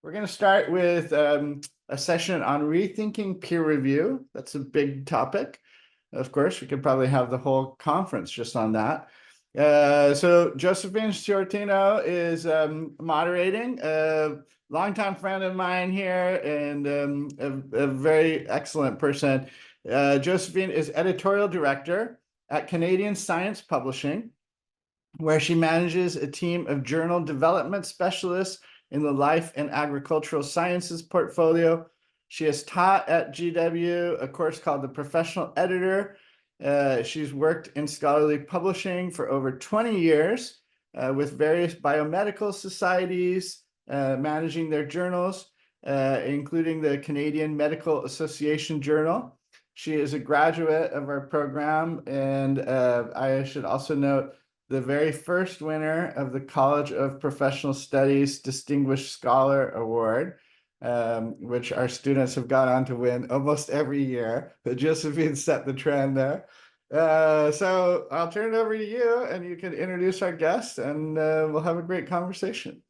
We're going to start with a session on rethinking peer review. That's a big topic. Of course, we could probably have the whole conference just on that. So Josephine Sciortino is moderating, a longtime friend of mine here and a very excellent person. Josephine is editorial director at Canadian Science Publishing, where she manages a team of journal development specialists in the life and agricultural sciences portfolio. She has taught at GW a course called the Professional Editor. She's worked in scholarly publishing for over 20 years with various biomedical societies, managing their journals, including the Canadian Medical Association Journal. She is a graduate of our program, and I should also note the very first winner of the College of Professional Studies Distinguished Scholar Award, which our students have gone on to win almost every year. But Josephine set the trend there. So I'll turn it over to you, and you can introduce our guest, and we'll have a great conversation.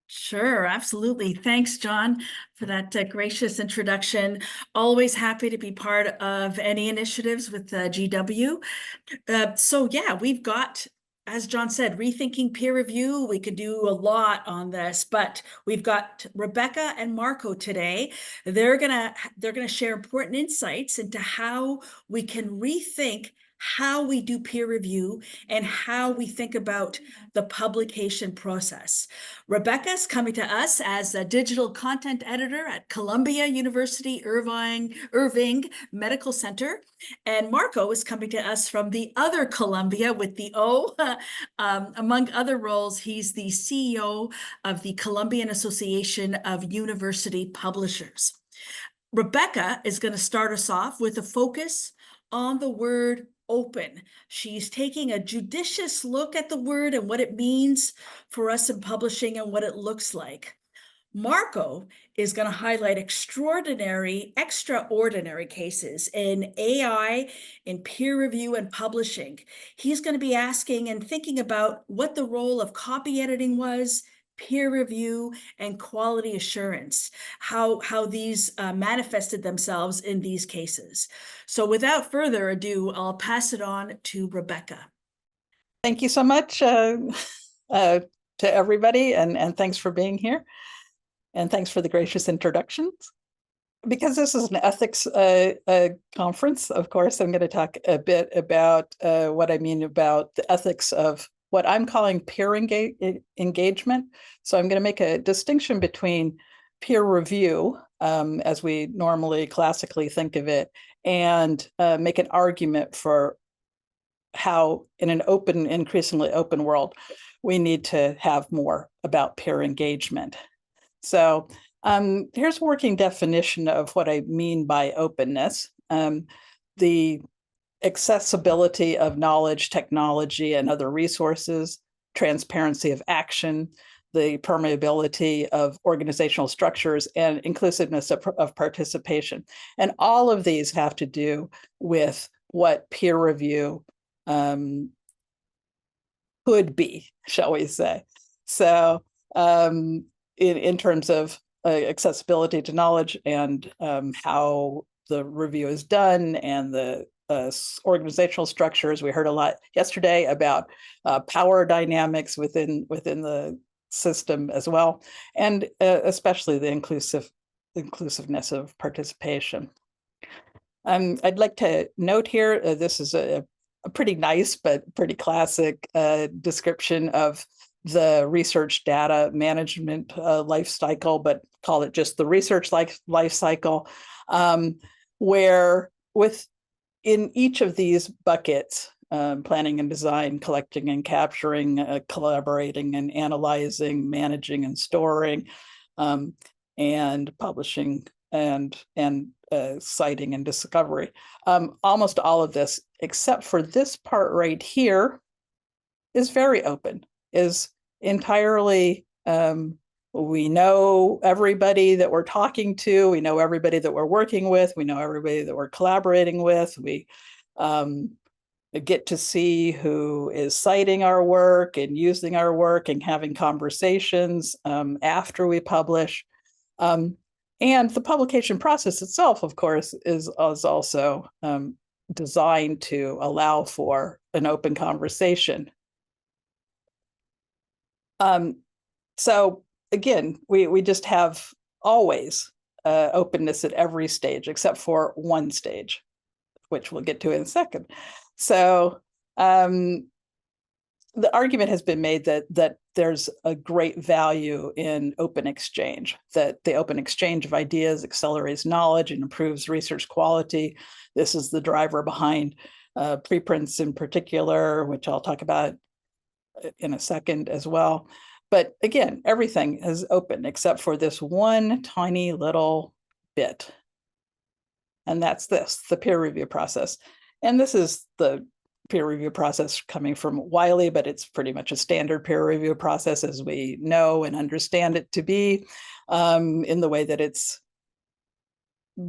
Sure, absolutely. Thanks, John, for that gracious introduction. Always happy to be part of any initiatives with GW. So yeah, we've got, as John said, rethinking peer review. We could do a lot on this, but we've got Rebecca and Marco today. They're gonna share important insights into how we can rethink how we do peer review and how we think about the publication process. Rebecca's coming to us as a digital content editor at Columbia University Irving Medical Center. And Marco is coming to us from the other Columbia with the O. Among other roles, he's the CEO of the Columbian Association of University Publishers. Rebecca is going to start us off with a focus on the word open. She's taking a judicious look at the word and what it means for us in publishing and what it looks like. Marco is going to highlight extraordinary cases in AI, in peer review and publishing. He's going to be asking and thinking about what the role of copy editing was, peer review, and quality assurance, how these manifested themselves in these cases. So without further ado, I'll pass it on to Rebecca. Thank you so much to everybody, and thanks for being here. And thanks for the gracious introductions. Because this is an ethics conference, of course, I'm going to talk a bit about what I mean about the ethics of what I'm calling peer engagement. So I'm going to make a distinction between peer review, as we normally classically think of it, and make an argument for how, in an open, increasingly open world, we need to have more about peer engagement. So here's a working definition of what I mean by openness. The accessibility of knowledge, technology, and other resources, transparency of action, the permeability of organizational structures, and inclusiveness of participation. And all of these have to do with what peer review could be, shall we say. So in terms of accessibility to knowledge and how the review is done and the organizational structures. We heard a lot yesterday about power dynamics within the system as well, and especially the inclusiveness of participation. I'd like to note here, this is a pretty nice but pretty classic description of the research data management life cycle, but call it just the research life cycle, where in each of these buckets, planning and design, collecting and capturing, collaborating and analyzing, managing and storing, and publishing and citing and discovery. Almost all of this, except for this part right here, is very open, is entirely, we know everybody that we're talking to, we know everybody that we're working with, we know everybody that we're collaborating with, we get to see who is citing our work and using our work and having conversations after we publish. And the publication process itself, of course, is also designed to allow for an open conversation. So again, we just have always openness at every stage, except for one stage, which we'll get to in a second. So the argument has been made that there's a great value in open exchange, that the open exchange of ideas accelerates knowledge and improves research quality. This is the driver behind preprints in particular, which I'll talk about in a second as well. But again, everything is open except for this one tiny little bit. And that's the peer review process. And this is the peer review process coming from Wiley, but it's pretty much a standard peer review process as we know and understand it to be, in the way that it's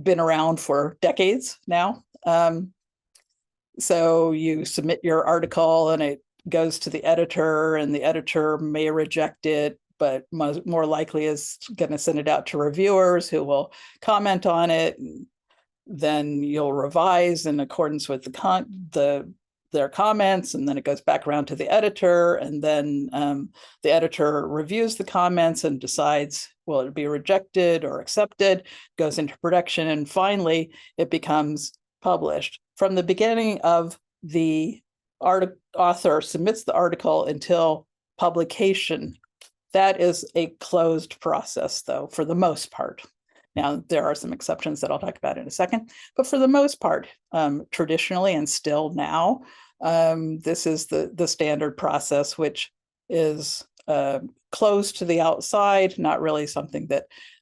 been around for decades now. So you submit your article and it goes to the editor, and the editor may reject it, but more likely is going to send it out to reviewers who will comment on it. Then you'll revise in accordance with their comments, and then it goes back around to the editor, and then the editor reviews the comments and decides, will it be rejected or accepted, goes into production, and finally it becomes published. From the beginning of the author submits the article until publication, that is a closed process, though, for the most part. Now, there are some exceptions that I'll talk about in a second, but for the most part, traditionally and still now, this is the standard process, which is closed to the outside, not really something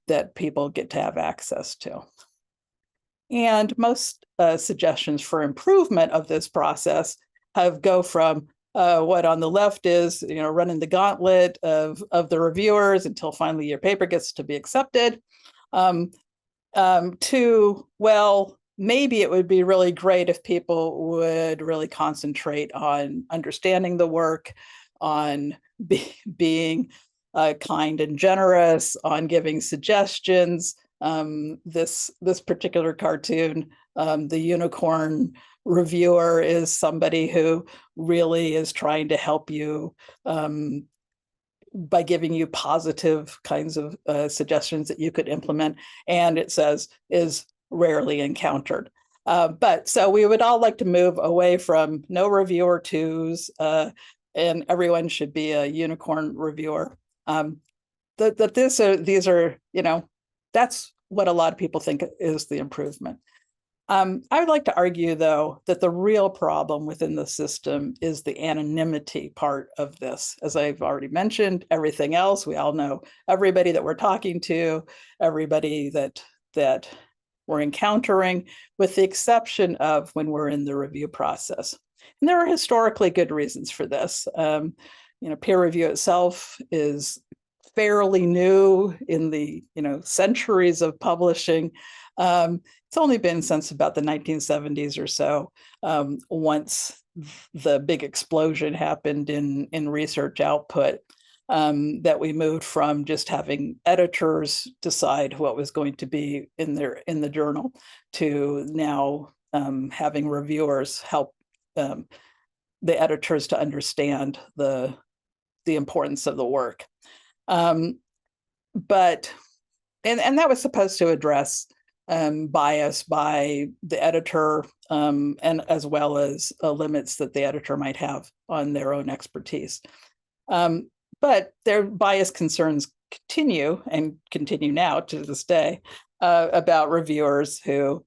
that people get to have access to. And most suggestions for improvement of this process go from what on the left is, running the gauntlet of the reviewers until finally your paper gets to be accepted, to, well, maybe it would be really great if people would really concentrate on understanding the work, on being kind and generous, on giving suggestions. This particular cartoon, the unicorn reviewer is somebody who really is trying to help you by giving you positive kinds of suggestions that you could implement, and it says is rarely encountered. But so we would all like to move away from no reviewer twos, and everyone should be a unicorn reviewer. These are, that's what a lot of people think is the improvement. I would like to argue, though, that the real problem within the system is the anonymity part of this. As I've already mentioned, everything else, we all know everybody that we're talking to, everybody that we're encountering, with the exception of when we're in the review process. And there are historically good reasons for this. Peer review itself is fairly new in the centuries of publishing. It's only been since about the 1970s or so, once the big explosion happened in research output, that we moved from just having editors decide what was going to be in the journal to now having reviewers help the editors to understand the importance of the work. But that was supposed to address bias by the editor, and as well as limits that the editor might have on their own expertise. But their bias concerns continue now to this day, about reviewers who,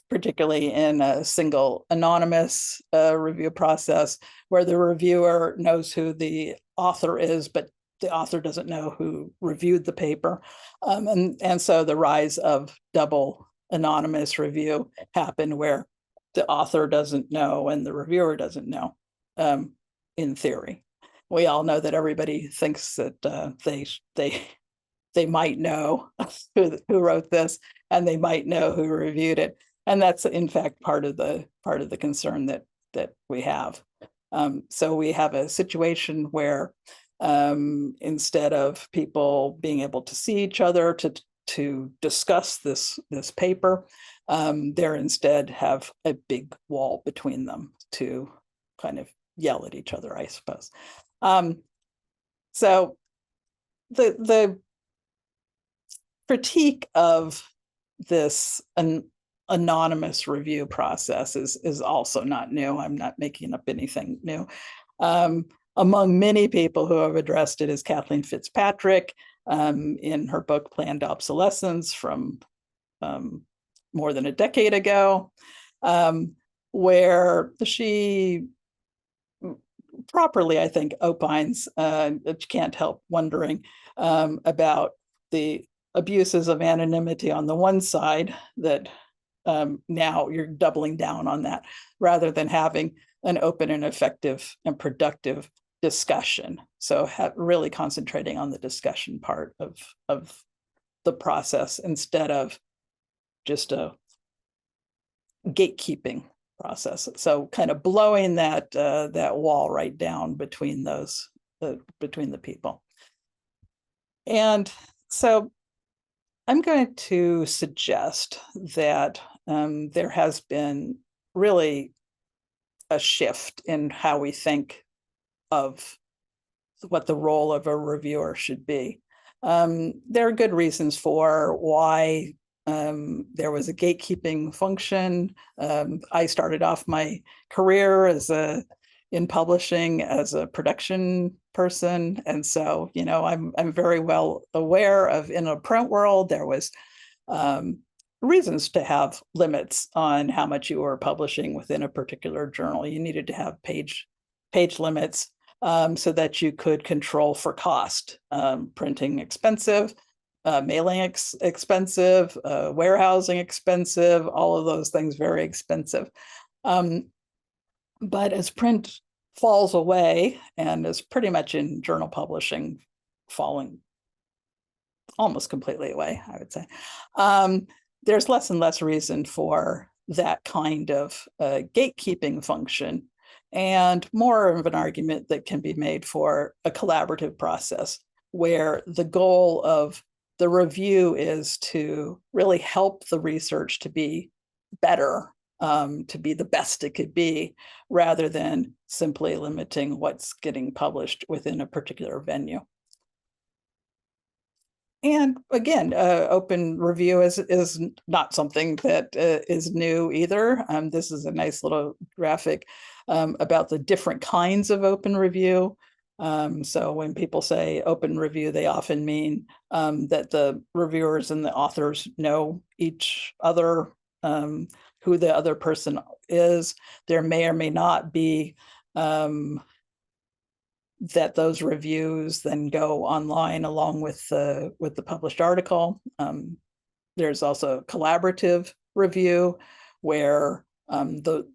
particularly in a single anonymous review process, where the reviewer knows who the author is, but the author doesn't know who reviewed the paper. And so the rise of double anonymous review happened, where the author doesn't know and the reviewer doesn't know, in theory. We all know that everybody thinks that they might know who wrote this, and they might know who reviewed it. And that's in fact part of the concern that we have. So we have a situation where instead of people being able to see each other to discuss this paper. They're instead have a big wall between them to kind of yell at each other, I suppose. So the critique of this anonymous review process is also not new. I'm not making up anything new. Among many people who have addressed it is Kathleen Fitzpatrick in her book Planned Obsolescence from more than a decade ago, where she properly, I think, opines, that you can't help wondering about the abuses of anonymity on the one side, that now you're doubling down on that rather than having an open and effective and productive discussion. So really concentrating on the discussion part of the process instead of just a gatekeeping process. So kind of blowing that wall right down between those between the people. And so I'm going to suggest that there has been really a shift in how we think of what the role of a reviewer should be. There are good reasons for why there was a gatekeeping function. I started off my career in publishing as a production person, and so I'm very well aware of, in a print world, there was reasons to have limits on how much you were publishing within a particular journal. You needed to have page limits so that you could control for cost. Printing expensive, mailing expensive, warehousing expensive, all of those things very expensive. But as print falls away, and is pretty much in journal publishing falling almost completely away, I would say, there's less and less reason for that kind of gatekeeping function, and more of an argument that can be made for a collaborative process where the goal of the review is to really help the research to be better, to be the best it could be, rather than simply limiting what's getting published within a particular venue. And again, open review is not something that is new either. This is a nice little graphic about the different kinds of open review. So when people say open review, they often mean that the reviewers and the authors know each other, who the other person is. There may or may not be that those reviews then go online along with the published article. There's also collaborative review where the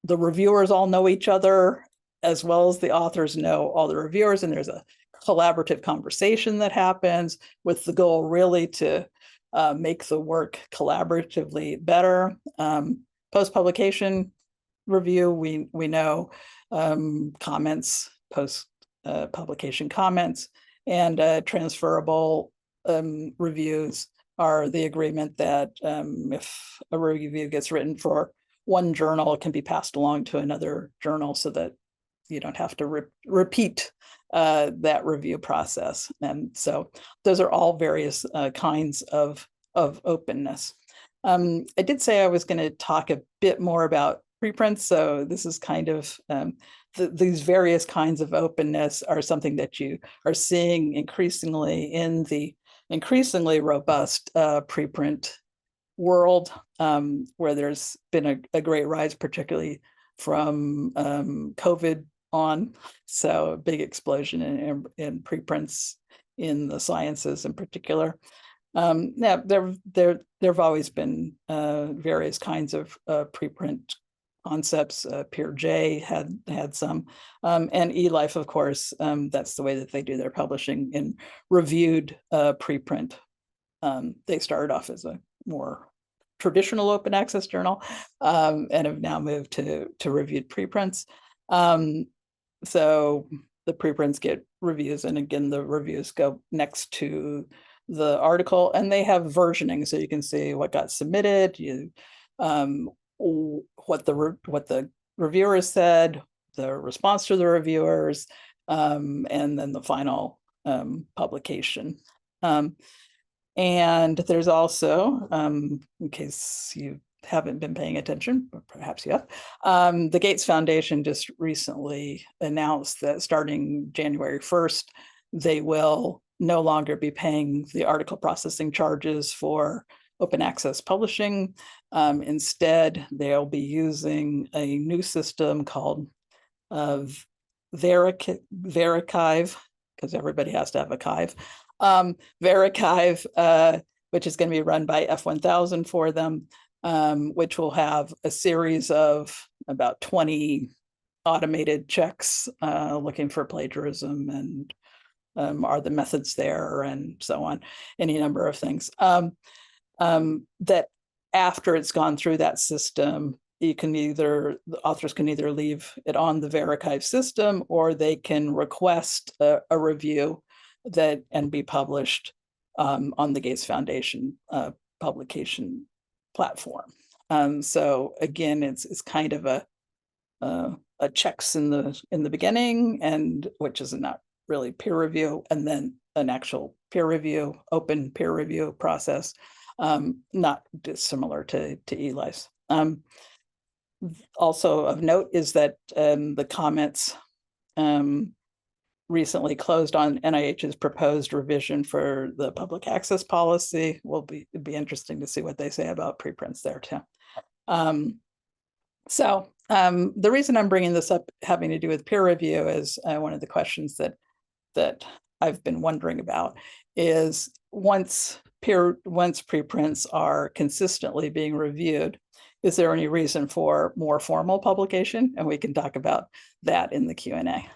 reviewers all know each other as well as the authors know all the reviewers, and there's a collaborative conversation that happens with the goal really to make the work collaboratively better. Post-publication review, we know comments, post-publication comments, and transferable reviews are the agreement that if a review gets written for one journal, it can be passed along to another journal so that you don't have to repeat that review process. And so those are all various kinds of openness. I did say I was going to talk a bit more about preprints. So this is kind of these various kinds of openness are something that you are seeing increasingly in the increasingly robust preprint world, where there's been a great rise, particularly from COVID on. So a big explosion in preprints in the sciences in particular. Now there have always been various kinds of preprint concepts. Peer J had some, and eLife, of course. That's the way that they do their publishing in reviewed preprint. They started off as a more traditional open access journal, and have now moved to reviewed preprints. So the preprints get reviews, and again, the reviews go next to the article, and they have versioning, so you can see what got submitted, what the reviewers said, the response to the reviewers, and then the final publication. And there's also, in case you haven't been paying attention, but perhaps you have, the Gates Foundation just recently announced that starting January 1st, they will no longer be paying the article processing charges for open access publishing. Instead, they'll be using a new system called Verichive, because everybody has to have a chive. Verichive, which is going to be run by F1000 for them, which will have a series of about 20 automated checks looking for plagiarism and are the methods there and so on, any number of things. That after it's gone through that system, the authors can either leave it on the Verichive system, or they can request a review and be published on the Gates Foundation publication platform. So again, it's kind of a checks in the beginning, and which is not really peer review, and then an actual peer review, open peer review process, not dissimilar to ELICE. Also of note is that the comments recently closed on NIH's proposed revision for the public access policy. It'd be interesting to see what they say about preprints there too. So the reason I'm bringing this up having to do with peer review is one of the questions that I've been wondering about is once preprints are consistently being reviewed, is there any reason for more formal publication? And we can talk about that in the Q&A.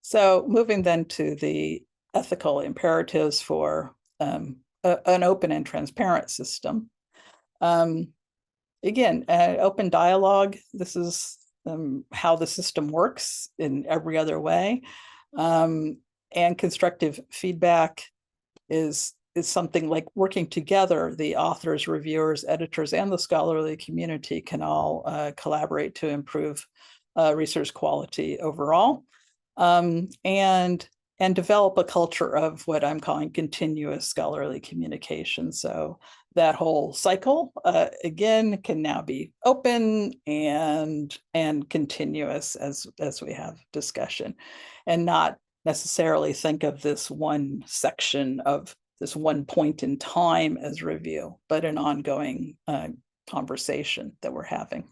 So moving then to the ethical imperatives for an open and transparent system. Again, open dialogue, this is how the system works in every other way. And constructive feedback is something like working together. The authors, reviewers, editors, and the scholarly community can all collaborate to improve research quality overall, and develop a culture of what I'm calling continuous scholarly communication. So that whole cycle, again, can now be open and continuous as we have discussion, and not necessarily think of this one section of this one point in time as review, but an ongoing conversation that we're having.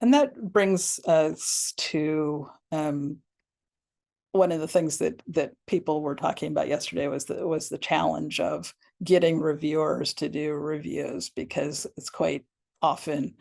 And that brings us to one of the things that people were talking about yesterday was the challenge of getting reviewers to do reviews, because it's quite often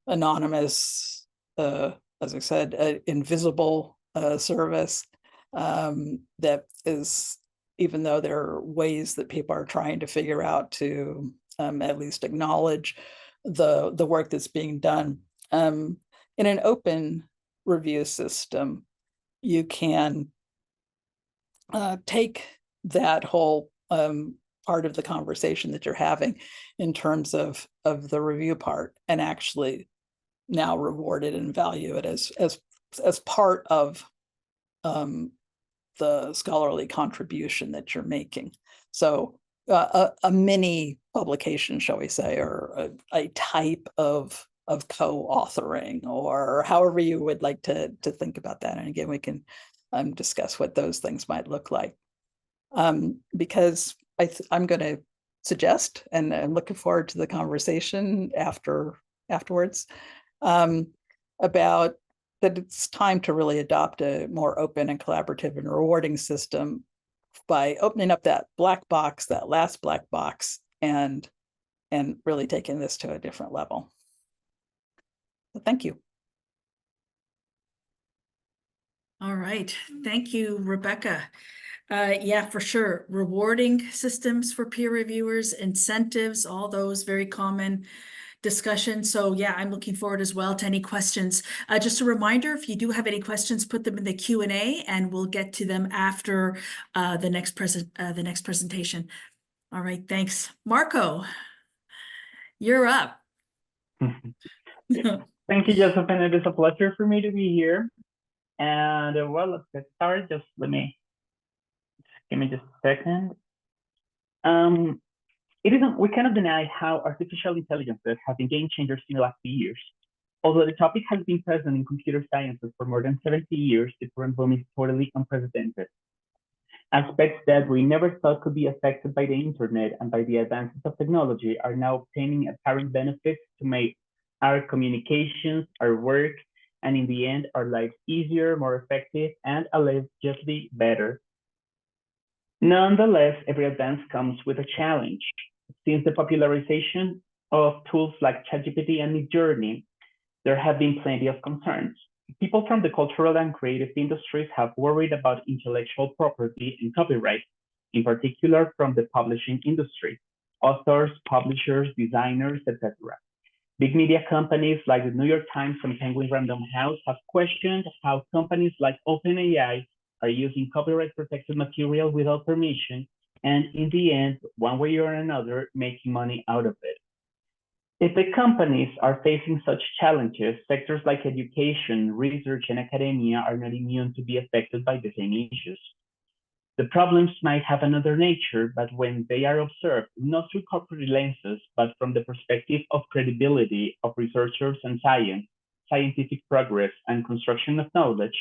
anonymous, as I said, invisible service that is, even though there are ways that people are trying to figure out to at least acknowledge the work that's being done. In an open review system, you can take that whole part of the conversation that you're having in terms of the review part and actually now reward it and value it as part of the scholarly contribution that you're making. So a mini publication, shall we say, or a type of co-authoring, or however you would like to think about that. And again, we can discuss what those things might look like. Because I'm going to suggest, and I'm looking forward to the conversation afterwards, about that it's time to really adopt a more open and collaborative and rewarding system by opening up that black box, that last black box, and really taking this to a different level. So thank you. All right. Thank you, Rebecca. Yeah, for sure. Rewarding systems for peer reviewers, incentives, all those very common discussion. So yeah, I'm looking forward as well to any questions. Just a reminder, if you do have any questions, put them in the Q&A and we'll get to them after the next presentation. All right, thanks. Marco, you're up. Thank you, Josephine. It is a pleasure for me to be here. And well, let's get started. Give me just a second. We cannot deny how artificial intelligences have been game changers in the last few years. Although the topic has been present in computer sciences for more than 70 years, the current boom is totally unprecedented. Aspects that we never thought could be affected by the internet and by the advances of technology are now obtaining apparent benefits to make our communications, our work, and in the end, our lives easier, more effective, and allegedly better. Nonetheless, every advance comes with a challenge. Since the popularization of tools like ChatGPT and Midjourney, there have been plenty of concerns. People from the cultural and creative industries have worried about intellectual property and copyright, in particular from the publishing industry, authors, publishers, designers, etc. Big media companies like the New York Times and Penguin Random House have questioned how companies like OpenAI are using copyright-protected material without permission, and in the end, one way or another, making money out of it. If the companies are facing such challenges, sectors like education, research, and academia are not immune to be affected by the same issues. The problems might have another nature, but when they are observed, not through corporate lenses, but from the perspective of credibility of researchers and science, scientific progress, and construction of knowledge,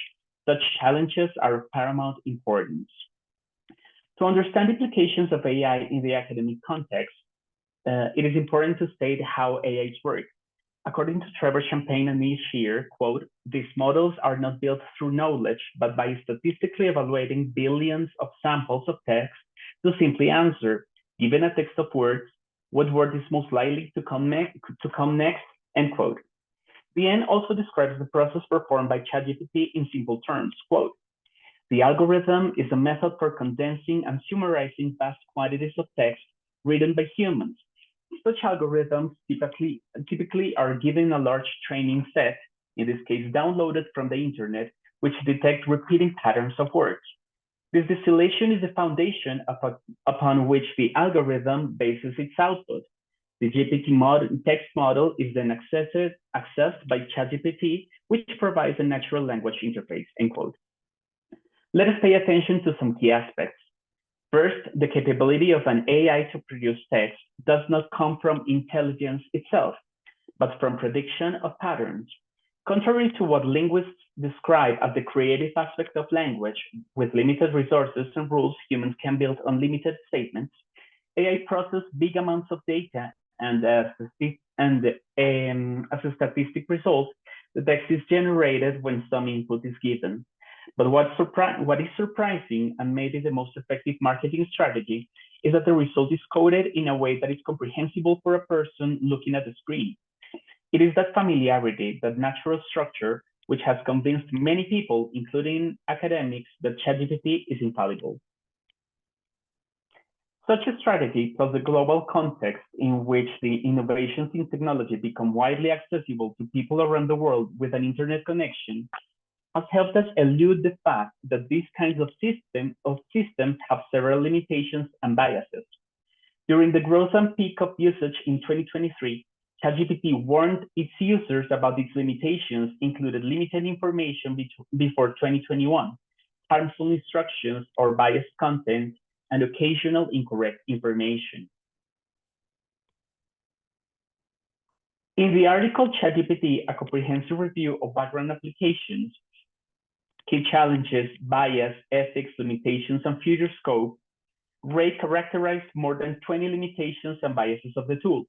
such challenges are of paramount importance. To understand implications of AI in the academic context, it is important to state how AIs work. According to Trevor Champagne and Lee Shear, quote, "These models are not built through knowledge, but by statistically evaluating billions of samples of text to simply answer, given a text of words, what word is most likely to come next, end quote. The end also describes the process performed by ChatGPT in simple terms, quote, "The algorithm is a method for condensing and summarizing vast quantities of text written by humans. Such algorithms typically are given a large training set, in this case downloaded from the internet, which detect repeating patterns of words. This distillation is the foundation upon which the algorithm bases its output. The GPT text model is then accessed by ChatGPT, which provides a natural language interface," end quote. Let us pay attention to some key aspects. First, the capability of an AI to produce text does not come from intelligence itself, but from prediction of patterns. Contrary to what linguists describe as the creative aspect of language, with limited resources and rules, humans can build unlimited statements. AI processes big amounts of data, and as a statistic result, the text is generated when some input is given. But what is surprising, and maybe the most effective marketing strategy, is that the result is coded in a way that is comprehensible for a person looking at the screen. It is that familiarity, that natural structure, which has convinced many people, including academics, that ChatGPT is infallible. Such a strategy, plus the global context in which the innovations in technology become widely accessible to people around the world with an internet connection, has helped us elude the fact that these kinds of systems have several limitations and biases. During the growth and peak of usage in 2023, ChatGPT warned its users about its limitations, included limited information before 2021, harmful instructions or biased content, and occasional incorrect information. In the article ChatGPT, a comprehensive review of background applications, key challenges, bias, ethics, limitations, and future scope, Ray characterized more than 20 limitations and biases of the tool,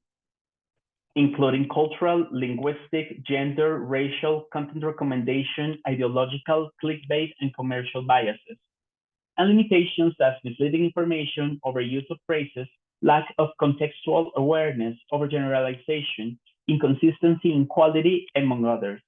including cultural, linguistic, gender, racial, content recommendation, ideological, clickbait, and commercial biases, and limitations as misleading information, overuse of phrases, lack of contextual awareness, overgeneralization, inconsistency in quality, among others.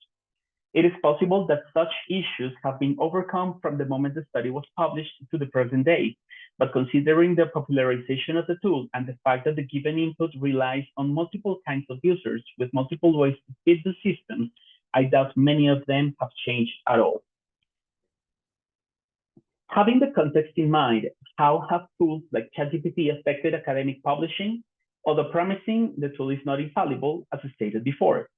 It is possible that such issues have been overcome from the moment the study was published to the present day, but considering the popularization of the tool and the fact that the given input relies on multiple kinds of users with multiple ways to feed the system, I doubt many of them have changed at all. Having the context in mind, how have tools like ChatGPT affected academic publishing? Although promising, the tool is not infallible, as stated before.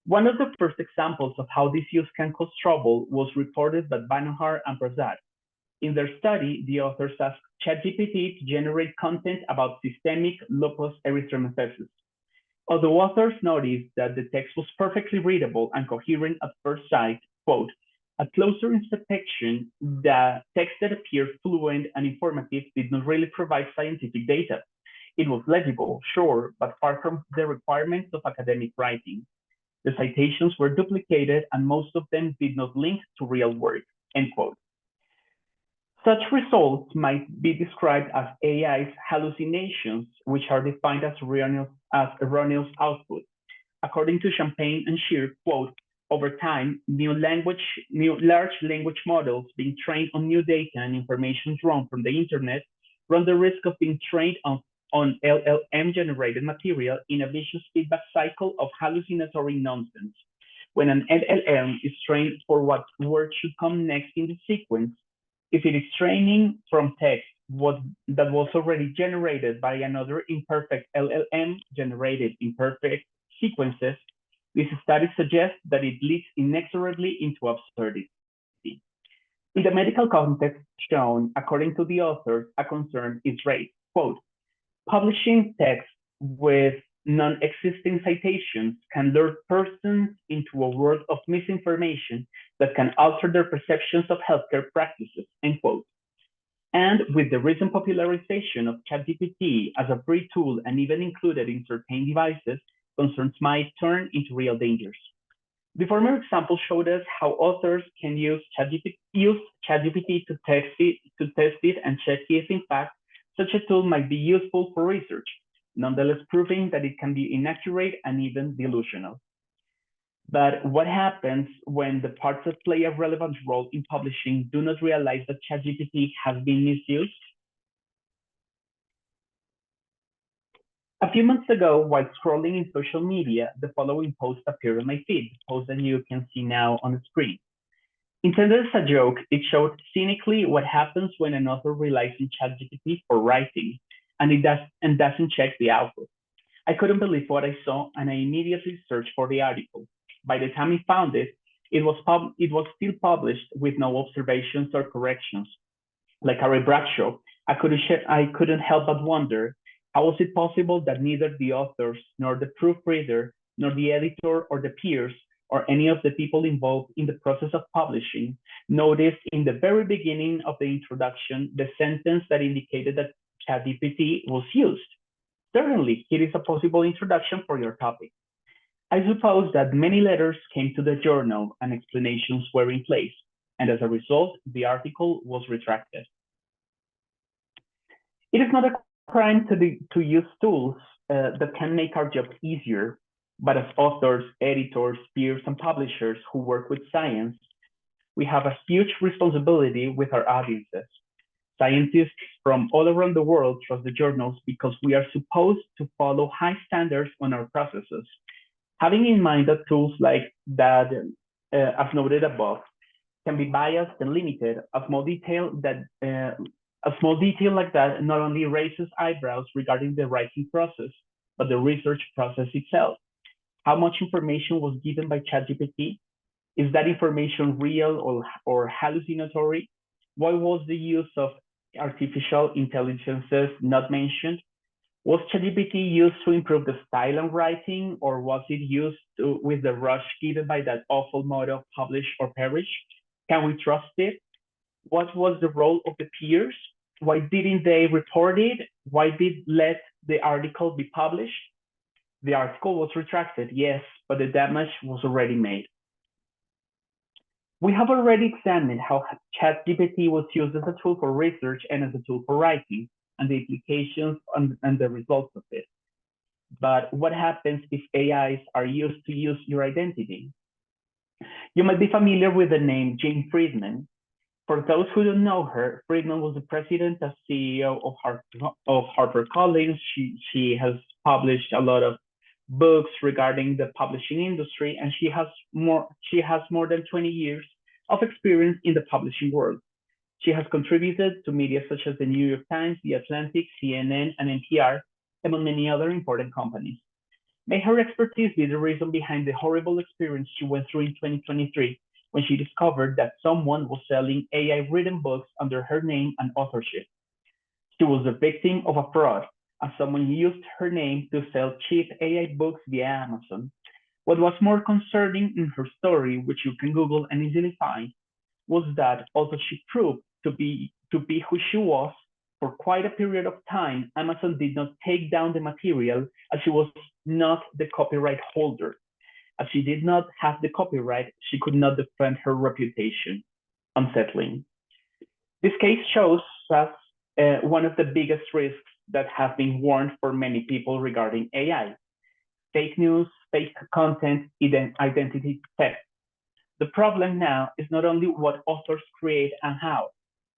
One of the first examples of how this use can cause trouble was reported by Banohar and Prasad. In their study, the authors asked ChatGPT to generate content about systemic lupus erythematosus. Although authors noticed that the text was perfectly readable and coherent at first sight, quote, at closer inspection, the text that appeared fluent and informative did not really provide scientific data. It was legible, sure, but far from the requirements of academic writing. The citations were duplicated and most of them did not link to real work, end quote. Such results might be described as AI's hallucinations, which are defined as erroneous output. According to Champagne and Scheer, quote, over time, new large language models being trained on new data and information drawn from the internet run the risk of being trained on LLM-generated material in a vicious feedback cycle of hallucinatory nonsense. When an LLM is trained for what word should come next in the sequence, if it is training from text that was already generated by another imperfect LLM generated in perfect sequences, this study suggests that it leads inexorably into absurdity. In the medical context shown, according to the authors, a concern is raised. Quote, publishing text with non-existing citations can lure persons into a world of misinformation that can alter their perceptions of healthcare practices, end quote. And with the recent popularization of ChatGPT as a free tool and even included in certain devices, concerns might turn into real dangers. The former example showed us how authors can use ChatGPT to test it and check if, in fact, such a tool might be useful for research, nonetheless proving that it can be inaccurate and even delusional. But what happens when the parts that play a relevant role in publishing do not realize that ChatGPT has been misused? A few months ago, while scrolling in social media, the following post appeared on my feed, the post that you can see now on the screen. Intended as a joke, it showed cynically what happens when an author relies on ChatGPT for writing and doesn't check the output. I couldn't believe what I saw, and I immediately searched for the article. By the time I found it, it was still published with no observations or corrections. Like Harry Bradshaw, I couldn't help but wonder, how was it possible that neither the authors, nor the proofreader, nor the editor or the peers, or any of the people involved in the process of publishing noticed in the very beginning of the introduction the sentence that indicated that ChatGPT was used? Certainly, it is a possible introduction for your topic. I suppose that many letters came to the journal and explanations were in place, and as a result, the article was retracted. It is not a crime to use tools that can make our jobs easier, but as authors, editors, peers, and publishers who work with science, we have a huge responsibility with our audiences. Scientists from all around the world trust the journals because we are supposed to follow high standards on our processes. Having in mind that tools like that, as noted above, can be biased and limited, a small detail like that not only raises eyebrows regarding the writing process, but the research process itself. How much information was given by ChatGPT? Is that information real or hallucinatory? Why was the use of artificial intelligences not mentioned? Was ChatGPT used to improve the style of writing, or was it used with the rush given by that awful motto, publish or perish? Can we trust it? What was the role of the peers? Why didn't they report it? Why did let the article be published? The article was retracted, yes, but the damage was already made. We have already examined how ChatGPT was used as a tool for research and as a tool for writing, and the implications and the results of it. But what happens if AIs are used to use your identity? You might be familiar with the name Jane Friedman. For those who don't know her, Friedman was the president and CEO of HarperCollins. She has published a lot of books regarding the publishing industry, and she has more than 20 years of experience in the publishing world. She has contributed to media such as the New York Times, The Atlantic, CNN, and NPR, among many other important companies. May her expertise be the reason behind the horrible experience she went through in 2023 when she discovered that someone was selling AI-written books under her name and authorship. She was the victim of a fraud, as someone used her name to sell cheap AI books via Amazon. What was more concerning in her story, which you can Google and easily find, was that although she proved to be who she was, for quite a period of time, Amazon did not take down the material as she was not the copyright holder. As she did not have the copyright, she could not defend her reputation. Unsettling. This case shows us one of the biggest risks that have been warned for many people regarding AI. Fake news, fake content, identity theft. The problem now is not only what authors create and how.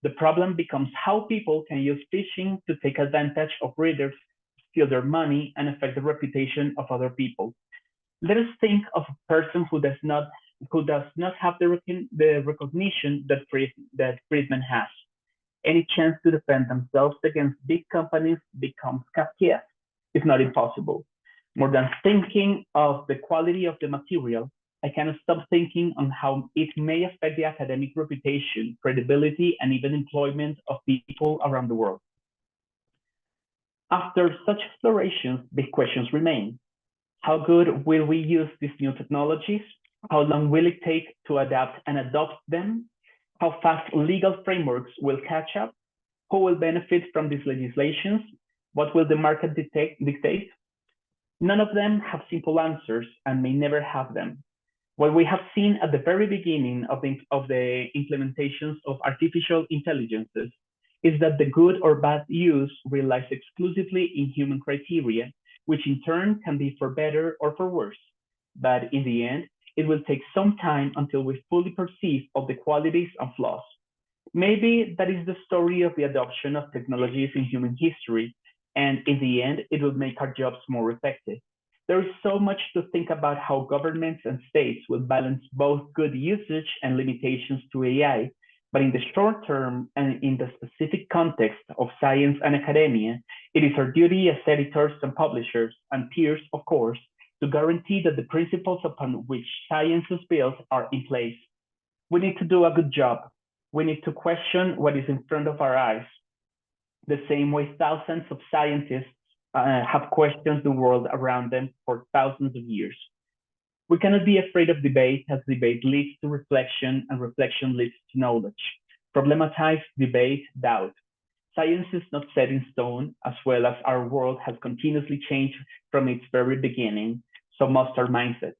The problem becomes how people can use phishing to take advantage of readers, steal their money, and affect the reputation of other people. Let us think of a person who does not have the recognition that Friedman has. Any chance to defend themselves against big companies becomes Kafkaesque, if not impossible. More than thinking of the quality of the material, I cannot stop thinking on how it may affect the academic reputation, credibility, and even employment of people around the world. After such explorations, big questions remain. How good will we use these new technologies? How long will it take to adapt and adopt them? How fast legal frameworks will catch up? Who will benefit from these legislations? What will the market dictate? None of them have simple answers and may never have them. What we have seen at the very beginning of the implementations of artificial intelligences is that the good or bad use relies exclusively in human criteria, which in turn can be for better or for worse. But in the end, it will take some time until we fully perceive of the qualities and flaws. Maybe that is the story of the adoption of technologies in human history, and in the end, it will make our jobs more effective. There is so much to think about how governments and states will balance both good usage and limitations to AI, but in the short term and in the specific context of science and academia, it is our duty as editors and publishers and peers, of course, to guarantee that the principles upon which science is built are in place. We need to do a good job. We need to question what is in front of our eyes, the same way thousands of scientists have questioned the world around them for thousands of years. We cannot be afraid of debate, as debate leads to reflection and reflection leads to knowledge. Problematize, debate, doubt. Science is not set in stone, as well as our world has continuously changed from its very beginning, so must our mindset.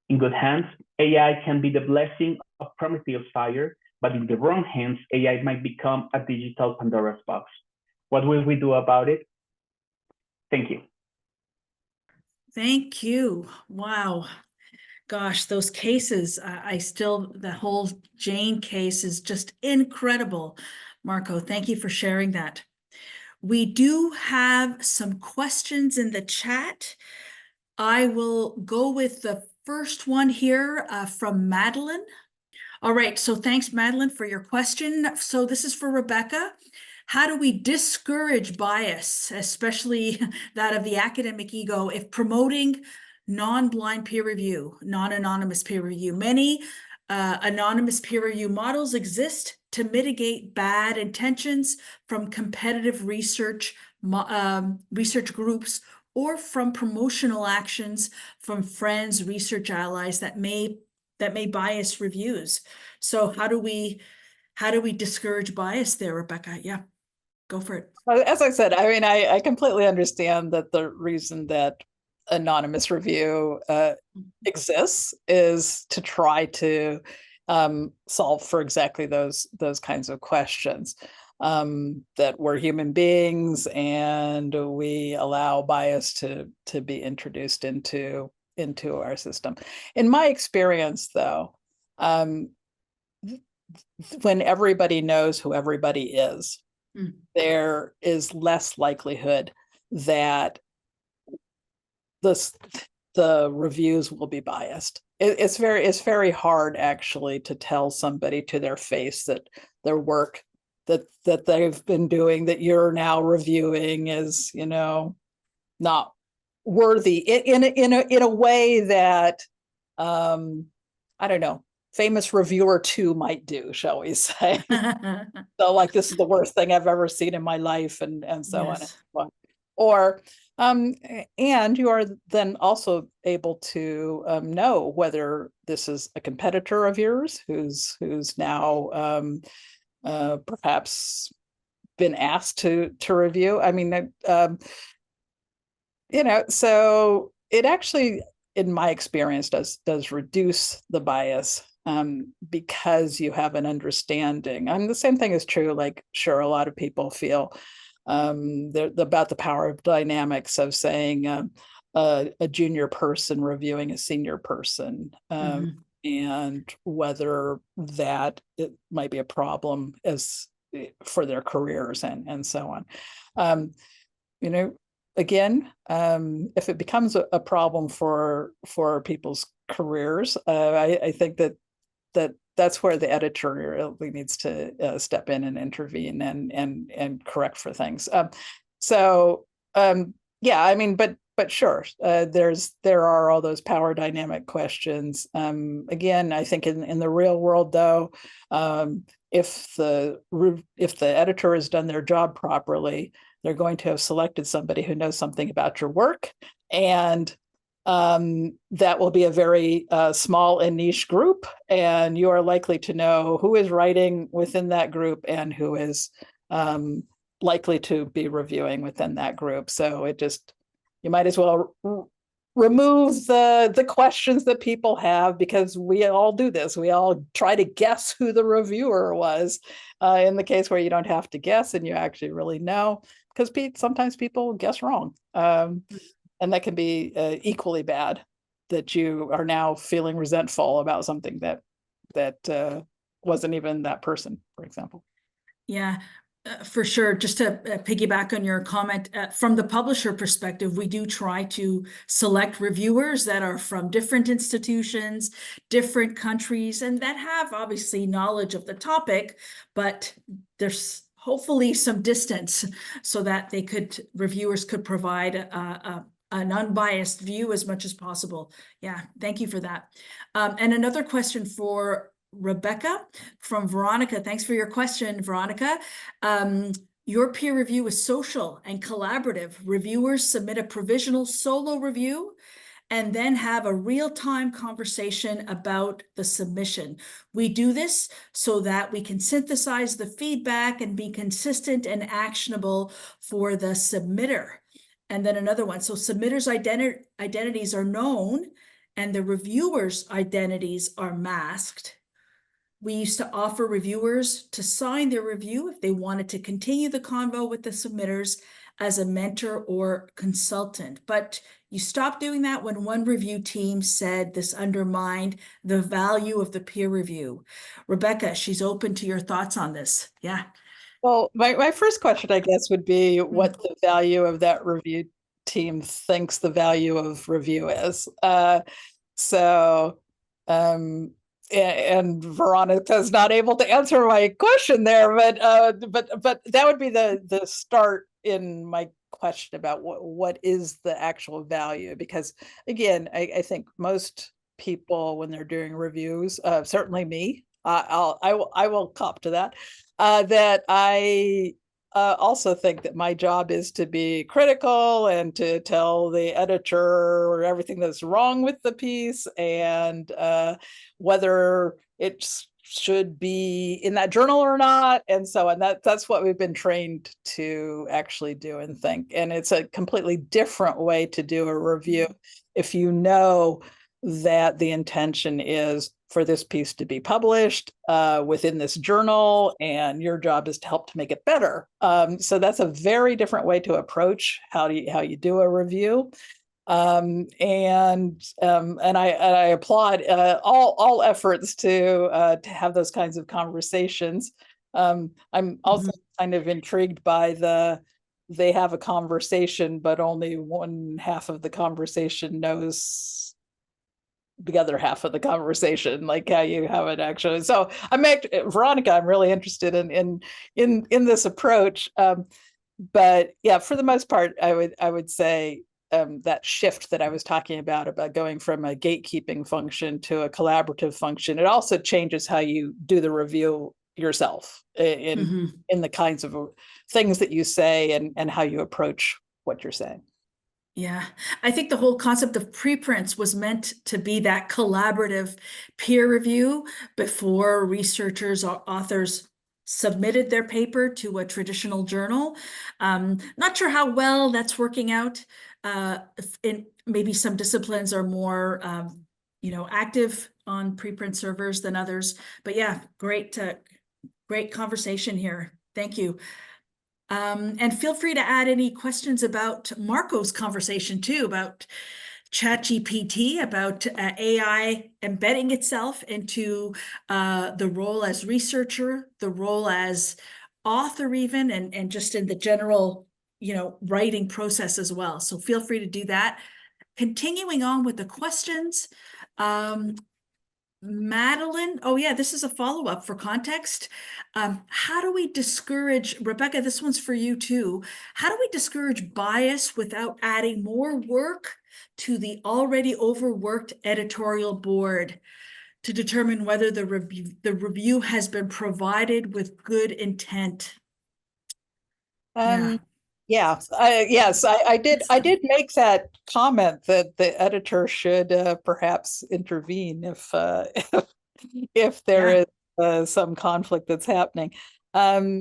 In good hands, AI can be the blessing of Prometheus fire, but in the wrong hands, AI might become a digital Pandora's box. What will we do about it? Thank you. Thank you. Wow. Gosh, those cases, the whole Jane case is just incredible. Marco, thank you for sharing that. We do have some questions in the chat. I will go with the first one here from Madeline. All right, so thanks, Madeline, for your question. So this is for Rebecca. How do we discourage bias, especially that of the academic ego, if promoting non-blind peer review, non-anonymous peer review? Many anonymous peer review models exist to mitigate bad intentions from competitive research groups or from promotional actions from friends, research allies that may bias reviews. So how do we discourage bias there, Rebecca? Yeah, go for it. As I said, I mean, I completely understand that the reason that anonymous review exists is to try to solve for exactly those kinds of questions. That we're human beings and we allow bias to be introduced into our system. In my experience, though, when everybody knows who everybody is, Mm. there is less likelihood that the reviews will be biased. It's very hard actually to tell somebody to their face that their work that they've been doing, that you're now reviewing, is, you know, not worthy in a way that I don't know, famous reviewer 2 might do, shall we say. So like, this is the worst thing I've ever seen in my life, and so on and Yes. so on. Or and you are then also able to know whether this is a competitor of yours who's now perhaps been asked to review. I mean, you know, so it actually, in my experience, does reduce the bias, because you have an understanding. And the same thing is true, like, sure, a lot of people feel about the power of dynamics of saying a junior person reviewing a senior person, and whether that it might be a problem as for their careers and so on. You know, again, if it becomes a problem for people's careers, I think that's where the editorial needs to step in and intervene and correct for things. Yeah, I mean, but sure, there are all those power dynamic questions. Again, I think in the real world, though, if the editor has done their job properly, they're going to have selected somebody who knows something about your work, and that will be a very small and niche group, and you are likely to know who is writing within that group and who is likely to be reviewing within that group. So you might as well remove the questions that people have, because we all do this. We all try to guess who the reviewer was, in the case where you don't have to guess and you actually really know, because sometimes people guess wrong. And that can be equally bad, that you are now feeling resentful about something that wasn't even that person, for example. Yeah, for sure. Just to piggyback on your comment, from the publisher perspective, we do try to select reviewers that are from different institutions, different countries, and that have obviously knowledge of the topic, but there's hopefully some distance so that reviewers could provide an unbiased view as much as possible. Yeah, thank you for that. And another question for Rebecca from Veronica. Thanks for your question, Veronica. Your peer review is social and collaborative. Reviewers submit a provisional solo review and then have a real-time conversation about the submission. We do this so that we can synthesize the feedback and be consistent and actionable for the submitter. And then another one, so submitters' identities are known and the reviewers' identities are masked. We used to offer reviewers to sign their review if they wanted to continue the convo with the submitters as a mentor or consultant. But you stopped doing that when one review team said this undermined the value of the peer review. Rebecca, she's open to your thoughts on this. Yeah. Well, my first question, I guess, would be what the value of that review team thinks the value of review is. And Veronica's not able to answer my question there, but that would be the start in my question about what is the actual value, because again, I think most people, when they're doing reviews, certainly me, I will cop to that, that I also think that my job is to be critical and to tell the editor everything that's wrong with the piece, and whether it should be in that journal or not, and so on. That's what we've been trained to actually do and think. And it's a completely different way to do a review if you know that the intention is for this piece to be published within this journal, and your job is to help to make it better. So that's a very different way to approach how you do a review. I applaud all efforts to have those kinds of conversations. I'm also kind of intrigued by they have a conversation, but only one half of the conversation knows the other half of the conversation, like how you have it actually. So Veronica, I'm really interested in this approach. But yeah, for the most part, I would say that shift that I was talking about going from a gatekeeping function to a collaborative function, it also changes how you do the review yourself in the kinds of things that you say and how you approach what you're saying. Yeah, I think the whole concept of preprints was meant to be that collaborative peer review before researchers or authors submitted their paper to a traditional journal. Not sure how well that's working out. In maybe some disciplines are more, active on preprint servers than others. But yeah, great conversation here. Thank you. And feel free to add any questions about Marco's conversation too, about ChatGPT, about AI embedding itself into the role as researcher, the role as author even, and just in the general, writing process as well. So feel free to do that. Continuing on with the questions, Madeline, oh yeah, this is a follow-up for context. How do we discourage, Rebecca, this one's for you too. How do we discourage bias without adding more work to the already overworked editorial board to determine whether the review has been provided with good intent? Yes, I did make that comment that the editor should perhaps intervene if there is some conflict that's happening. Yeah,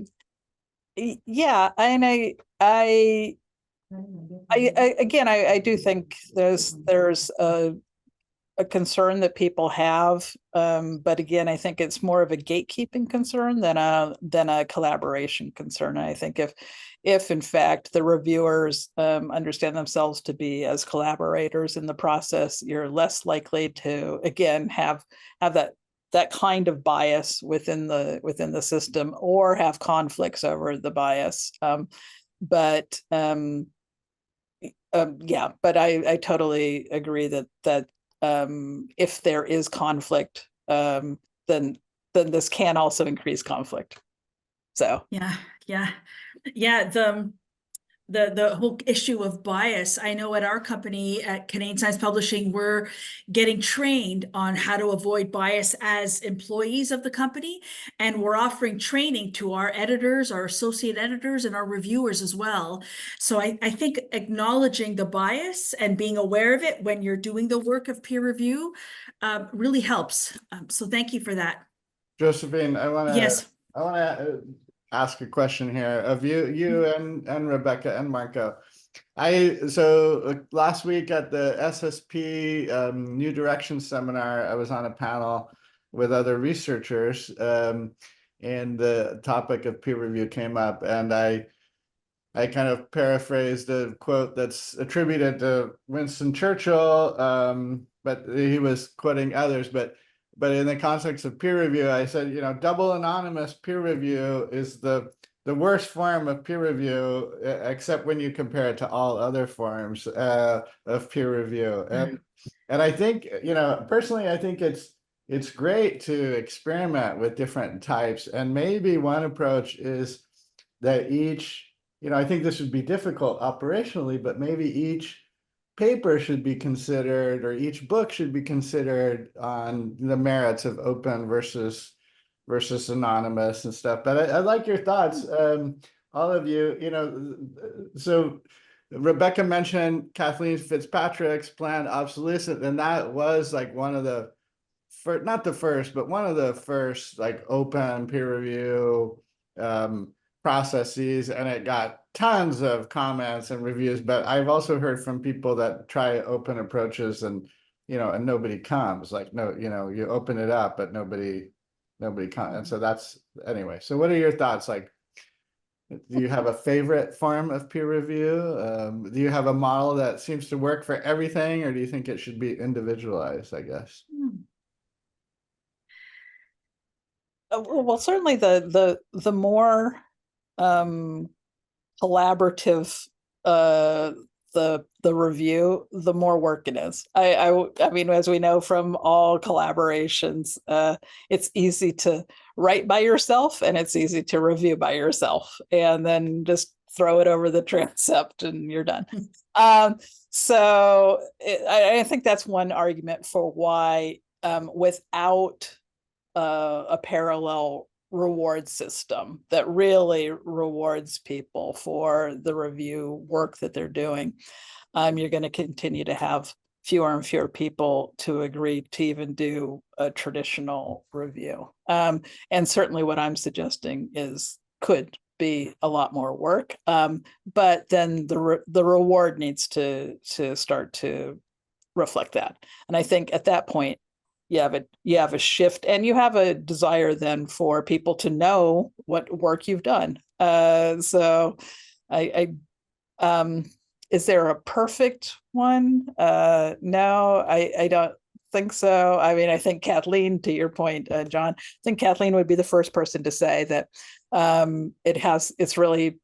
and I again, I do think there's a concern that people have, but again, I think it's more of a gatekeeping concern than a collaboration concern. And I think if in fact the reviewers understand themselves to be as collaborators in the process, you're less likely to again have that kind of bias within the system or have conflicts over the bias. But I totally agree that if there is conflict, then this can also increase conflict. So yeah. The whole issue of bias. I know at our company at Canadian Science Publishing, we're getting trained on how to avoid bias as employees of the company. And we're offering training to our editors, our associate editors, and our reviewers as well. So I think acknowledging the bias and being aware of it when you're doing the work of peer review really helps. So thank you for that. Josephine, I want to Yes. ask a question here of you and Rebecca and Marco. So last week at the SSP New Direction seminar, I was on a panel with other researchers, and the topic of peer review came up, and I kind of paraphrased a quote that's attributed to Winston Churchill, but he was quoting others, but in the context of peer review, I said, double anonymous peer review is the worst form of peer review, except when you compare it to all other forms of peer review. And I think, personally, I think it's great to experiment with different types. And maybe one approach is that I think this would be difficult operationally, but maybe each paper should be considered, or each book should be considered on the merits of open versus anonymous and stuff. But I like your thoughts, all of you. So Rebecca mentioned Kathleen Fitzpatrick's planned obsolescence, and that was like one of the not the first, but one of the first like open peer review processes, and it got tons of comments and reviews. But I've also heard from people that try open approaches and and nobody comes. Like, no, you open it up, but nobody comes. And so that's, anyway. So what are your thoughts? Like, Do you have a favorite form of peer review? Do you have a model that seems to work for everything, or do you think it should be individualized, I guess? Well, certainly the more collaborative the review, the more work it is. I mean, as we know from all collaborations, it's easy to write by yourself and it's easy to review by yourself, and then just throw it over the transept and you're done. So I think that's one argument for why without a parallel reward system that really rewards people for the review work that they're doing, you're going to continue to have fewer and fewer people to agree to even do a traditional review. And certainly what I'm suggesting could be a lot more work. But then the reward needs to start to reflect that. And I think at that point, you have a shift, and you have a desire then for people to know what work you've done. So is there a perfect one? No, I don't think so. I mean, I think Kathleen, to your point, John, I think Kathleen would be the first person to say that it's really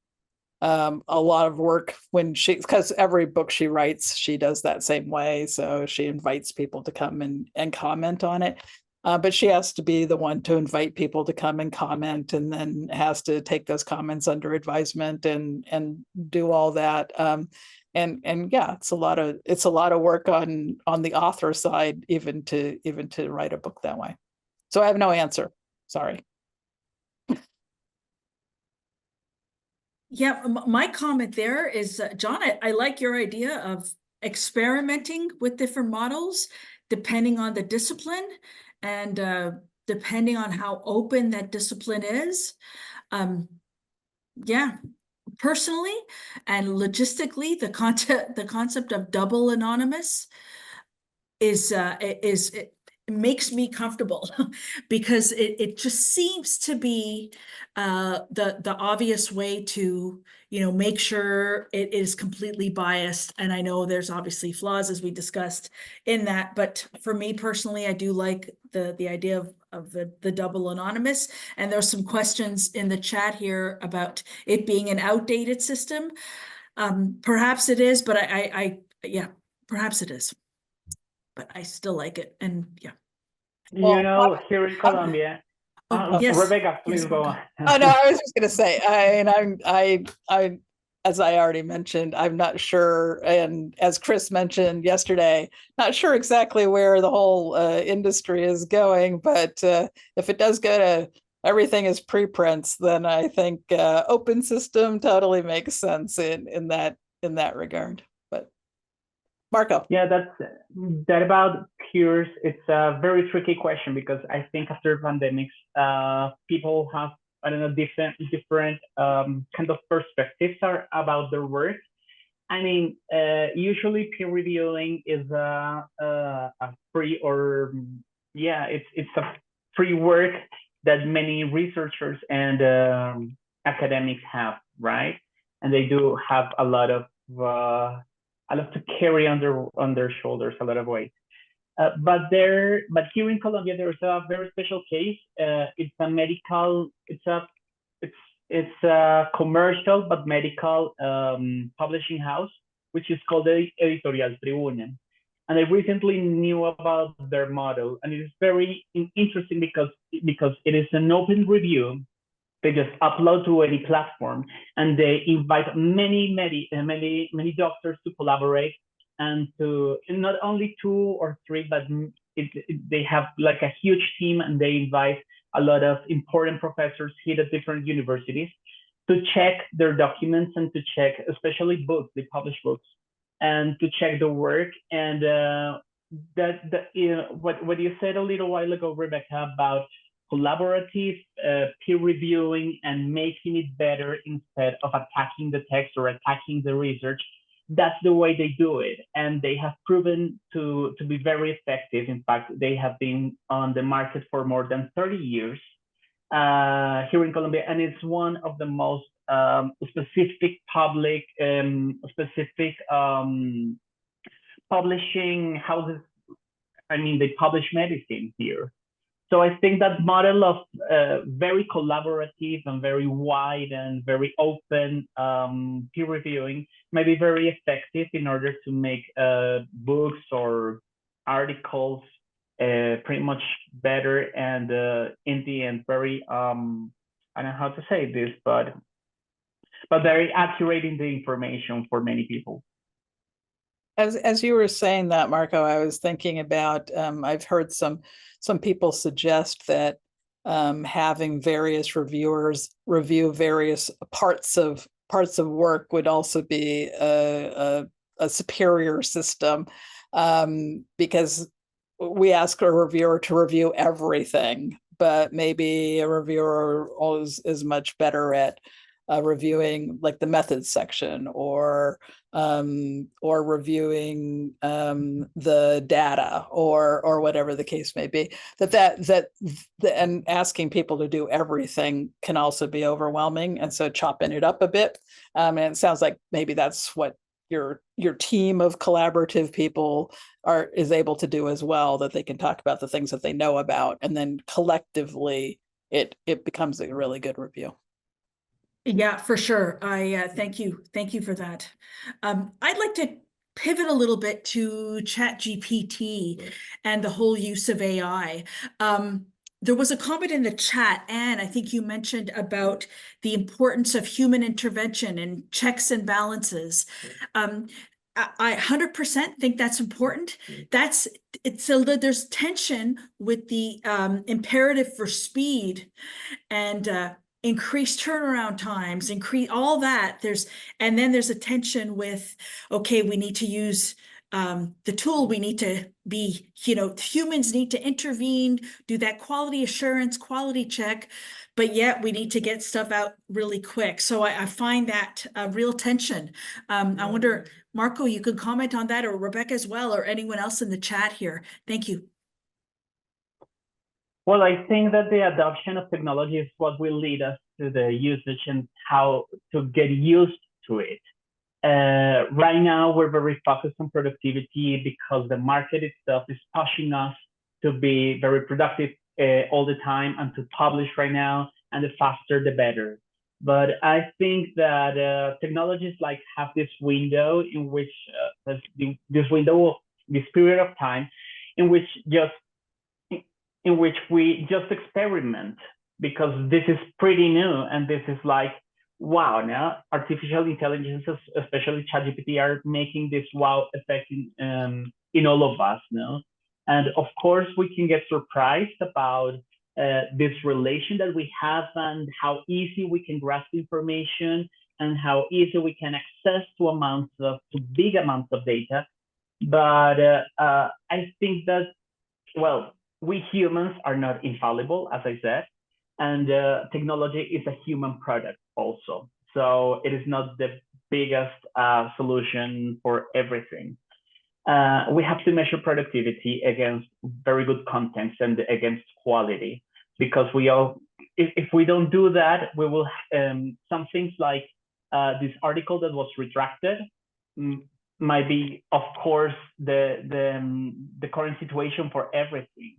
a lot of work because every book she writes, she does that same way. So she invites people to come and comment on it. But she has to be the one to invite people to come and comment, and then has to take those comments under advisement and do all that. And yeah, it's a lot of work on the author side, even to write a book that way. So I have no answer. Sorry. Yeah, my comment there is, John, I like your idea of experimenting with different models depending on the discipline and depending on how open that discipline is. Yeah, personally and logistically, the concept of double anonymous it makes me comfortable because it just seems to be the obvious way to make sure it is completely biased. And I know there's obviously flaws, as we discussed in that, but for me personally, I do like the idea of the double anonymous. And there's some questions in the chat here about it being an outdated system. Perhaps it is, but yeah, perhaps it is. But I still like it, and yeah. Here in Colombia, Yes. Rebecca, please Yes, go on. Rebecca. Oh no, I was just going to say, I, as I already mentioned, I'm not sure, and as Chris mentioned yesterday, not sure exactly where the whole industry is going. But if it does go to everything is preprints, then I think open system totally makes sense in that regard. Marco. Yeah, that about peers. It's a very tricky question because I think after pandemics, people have, I don't know, different kind of perspectives about their work. I mean, usually peer reviewing is a free it's a free work that many researchers and academics have, right? And they do have a lot to carry on their shoulders, a lot of weight. But here in Colombia, there's a very special case. It's a commercial but medical publishing house, which is called the Editorial Tribuna. And I recently knew about their model, and it is very interesting because it is an open review. They just upload to any platform, and they invite many doctors to collaborate, and to not only 2 or 3, but they have like a huge team, and they invite a lot of important professors here at different universities to check their documents and to check, especially books, they publish books, and to check the work. And what you said a little while ago, Rebecca, about collaborative peer reviewing and making it better instead of attacking the text or attacking the research, that's the way they do it. And they have proven to be very effective. In fact, they have been on the market for more than 30 years here in Colombia. And it's one of the most specific public, specific publishing houses. I mean, they publish medicine here. So I think that model of very collaborative and very wide and very open peer reviewing may be very effective in order to make books or articles pretty much better and in the end very I don't know how to say this, but very accurate in the information for many people. As you were saying that, Marco, I was thinking about I've heard some people suggest that having various reviewers review various parts of work would also be a superior system, because we ask a reviewer to review everything, but maybe a reviewer is much better at reviewing like the methods section or reviewing the data or whatever the case may be. And asking people to do everything can also be overwhelming, and so chopping it up a bit. And it sounds like maybe that's what your team of collaborative people is able to do as well, that they can talk about the things that they know about, and then collectively it becomes a really good review. Yeah, for sure. I thank you for that. I'd like to pivot a little bit to ChatGPT and the whole use of AI. There was a comment in the chat, Anne, I think you mentioned about the importance of human intervention and checks and balances. I 100% think that's important. There's tension with the imperative for speed and increased turnaround times, increase all that. And then there's a tension with, okay, we need to use the tool, we need to be, humans need to intervene, do that quality assurance, quality check, but yet we need to get stuff out really quick. So I find that a real tension. I wonder, Marco, you could comment on that, or Rebecca as well, or anyone else in the chat here. Thank you. Well, I think that the adoption of technology is what will lead us to the usage and how to get used to it. Right now, we're very focused on productivity because the market itself is pushing us to be very productive all the time and to publish right now, and the faster, the better. But I think that technologies have this window in which this period of time in which we just experiment, because this is pretty new, and this is wow, now artificial intelligences, especially ChatGPT, are making this wow effect in all of us, no? And of course, we can get surprised about this relation that we have and how easy we can grasp information and how easy we can access to big amounts of data. But I think that, well, we humans are not infallible, as I said, and technology is a human product also. So it is not the biggest solution for everything. We have to measure productivity against very good contents and against quality, because if we don't do that, we will, some things like this article that was retracted might be, of course, the current situation for everything.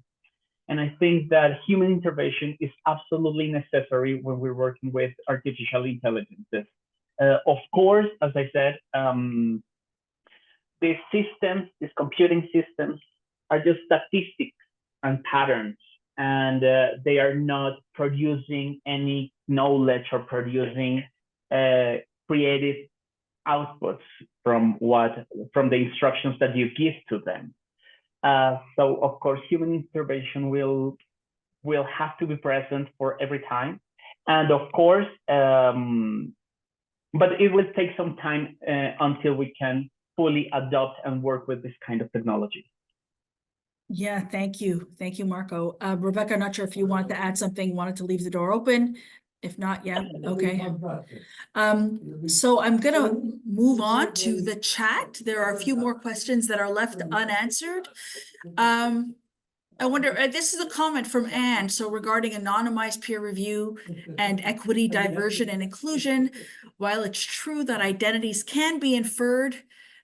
And I think that human intervention is absolutely necessary when we're working with artificial intelligences. Of course, as I said, these systems, these computing systems, are just statistics and patterns, and they are not producing any knowledge or producing creative outputs from the instructions that you give to them. So of course, human intervention will have to be present for every time, and of course, but it will take some time until we can fully adopt and work with this kind of technology. Yeah, thank you, Marco. Rebecca, I'm not sure if you wanted to add something, wanted to leave the door open. If not, yeah, okay. So I'm gonna move on to the chat. There are a few more questions that are left unanswered. I wonder, this is a comment from Anne. So regarding anonymized peer review and equity, diversion, and inclusion, while it's true that identities can be inferred,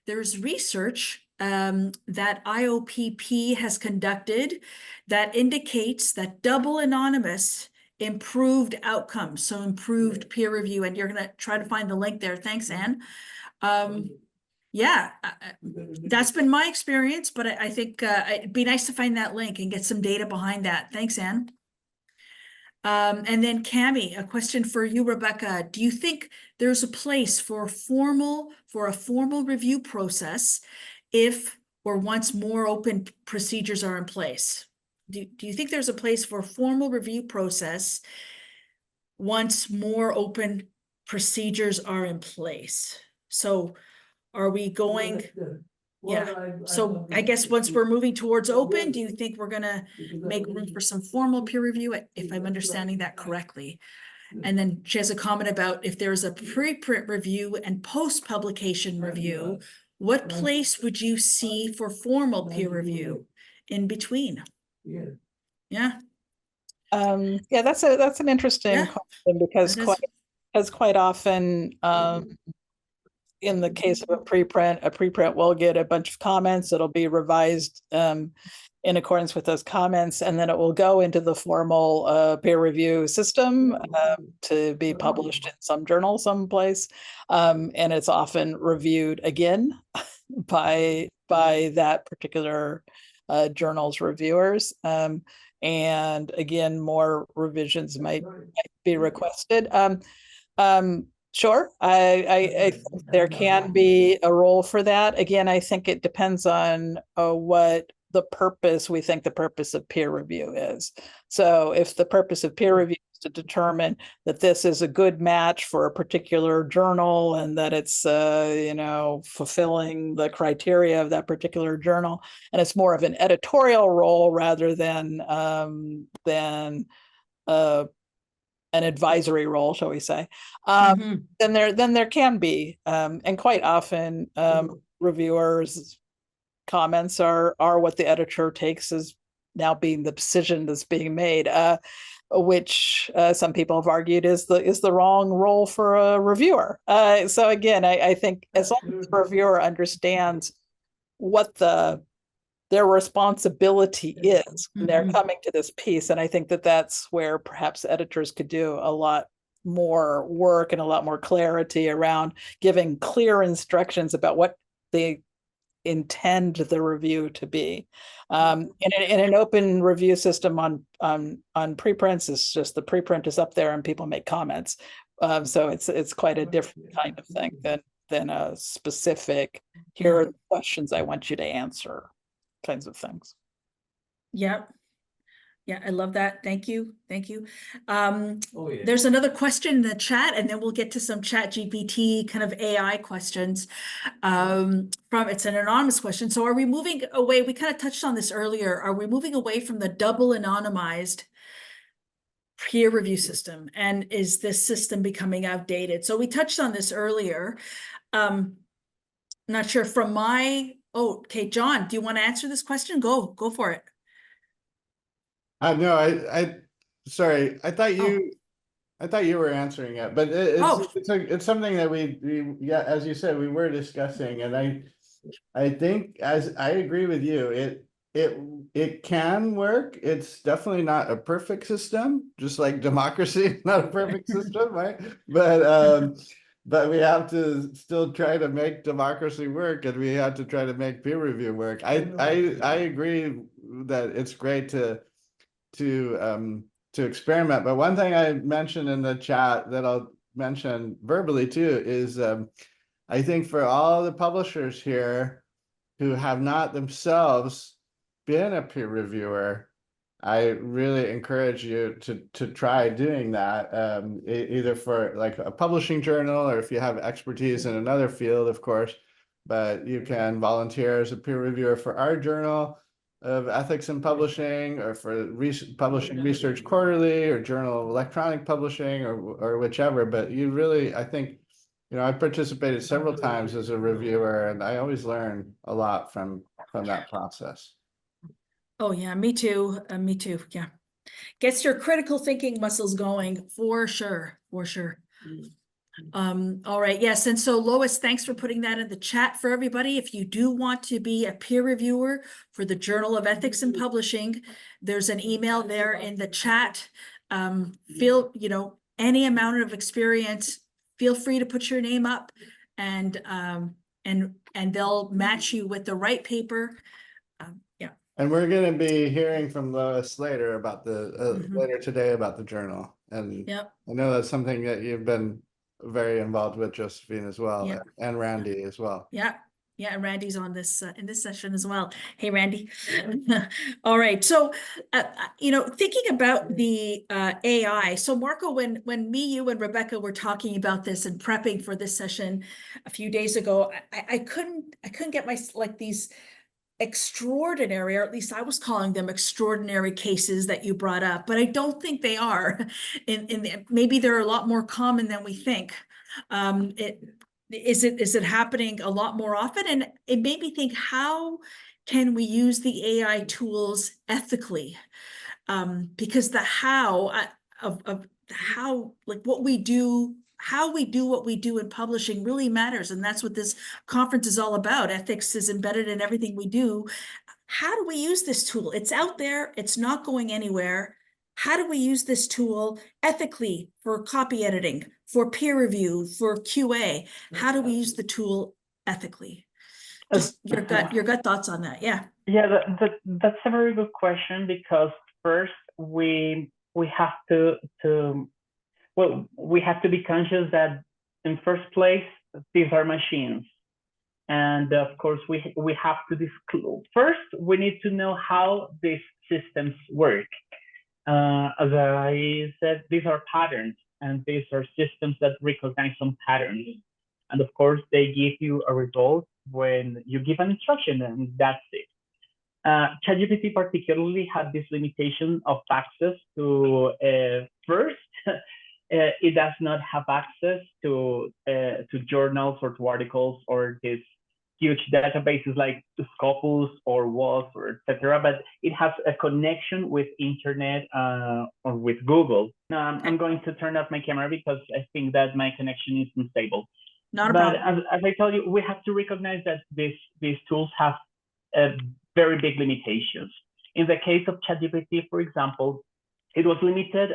there's research that IOPP has conducted that indicates that double anonymous improved outcomes, so improved peer review. And you're going to try to find the link there. Thanks, Anne. Yeah, that's been my experience, but I think it'd be nice to find that link and get some data behind that. Thanks, Anne. And then Cami, a question for you, Rebecca. Do you think there's a place for a formal review process if or once more open procedures are in place? Do you think there's a place for a formal review process once more open procedures are in place? So are we going, yeah, so I guess once we're moving towards open, do you think we're gonna make room for some formal peer review, if I'm understanding that correctly? And then she has a comment about if there's a preprint review and post-publication review, what place would you see for formal peer review in between? Yeah. Yeah, that's an interesting Yeah, question because quite often, in the case of a preprint will get a bunch of comments. It'll be revised in accordance with those comments, and then it will go into the formal peer review system to be published in some journal someplace, and it's often reviewed again by that particular journal's reviewers, and again, more revisions might be requested. Sure, I think there can be a role for that. Again, I think it depends on what we think the purpose of peer review is. So if the purpose of peer review is to determine that this is a good match for a particular journal and that it's fulfilling the criteria of that particular journal, and it's more of an editorial role rather than an advisory role, shall we say, then there can be, and quite often reviewers' comments are what the editor takes as now being the decision that's being made, which some people have argued is the wrong role for a reviewer. So again, I think as long as the reviewer understands what their responsibility is when they're coming to this piece. And I think that that's where perhaps editors could do a lot more work and a lot more clarity around giving clear instructions about what they intend the review to be. In an open review system on preprints, it's just the preprint is up there and people make comments. So it's quite a different kind of thing than a specific, here are the questions I want you to answer kinds of things. Yep. Yeah, I love that. Thank you. There's another question in the chat, and then we'll get to some ChatGPT kind of AI questions. It's an anonymous question. So are we moving away? We kind of touched on this earlier. Are we moving away from the double anonymized peer review system? And is this system becoming outdated? So we touched on this earlier. Not sure from okay, John, do you want to answer this question? Go for it. No, sorry. I thought you were answering it, but it's something that we as you said, we were discussing, and I think, as I agree with you, it can work. It's definitely not a perfect system, just like democracy, not a perfect system, right? But we have to still try to make democracy work, and we have to try to make peer review work. I agree that it's great to experiment. But one thing I mentioned in the chat that I'll mention verbally too is I think for all the publishers here who have not themselves been a peer reviewer, I really encourage you to try doing that, either for like a publishing journal, or if you have expertise in another field, of course, but you can volunteer as a peer reviewer for our journal of ethics in publishing, or for publishing Research Quarterly, or Journal of Electronic Publishing, or whichever. But you really, I think, I participated several times as a reviewer, and I always learn a lot from that process. Oh, yeah, me too. Me too. Yeah. Gets your critical thinking muscles going for sure. For sure. All right. Yes. And so Lois, thanks for putting that in the chat for everybody. If you do want to be a peer reviewer for the Journal of Ethics in Publishing, there's an email there in the chat. Feel, any amount of experience, feel free to put your name up and they'll match you with the right paper. Yeah. And we're going to be hearing from Lois later about Mhm. later today about the journal. And Yep. I know that's something that you've been very involved with, Josephine, as well, Yeah. and Randy as well. Yeah. Yeah, Randy's on this in this session as well. Hey, Randy. All right. So, thinking about the AI. So, Marco, when me, you, and Rebecca were talking about this and prepping for this session a few days ago, I couldn't get these extraordinary, or at least I was calling them extraordinary cases that you brought up, but I don't think they are. Maybe they're a lot more common than we think. Is it happening a lot more often? And it made me think, how can we use the AI tools ethically? Because the how of how, like what we do, how we do what we do in publishing really matters. And that's what this conference is all about. Ethics is embedded in everything we do. How do we use this tool? It's out there. It's not going anywhere. How do we use this tool ethically for copy editing, for peer review, for QA? How do we use the tool ethically? Just your gut thoughts on that. Yeah. Yeah, that's a very good question, because first we have to we have to be conscious that in first place these are machines, and of course we have to disclose. First, we need to know how these systems work. As I said, these are patterns, and these are systems that recognize some patterns. And of course, they give you a result when you give an instruction, and that's it. ChatGPT particularly had this limitation of access to first, it does not have access to journals or to articles or these huge databases like Scopus or WOS or etc. But it has a connection with internet or with Google. I'm going to turn off my camera because I think that my connection is unstable. Not a problem. As I tell you, we have to recognize that these tools have very big limitations. In the case of ChatGPT, for example, it was limited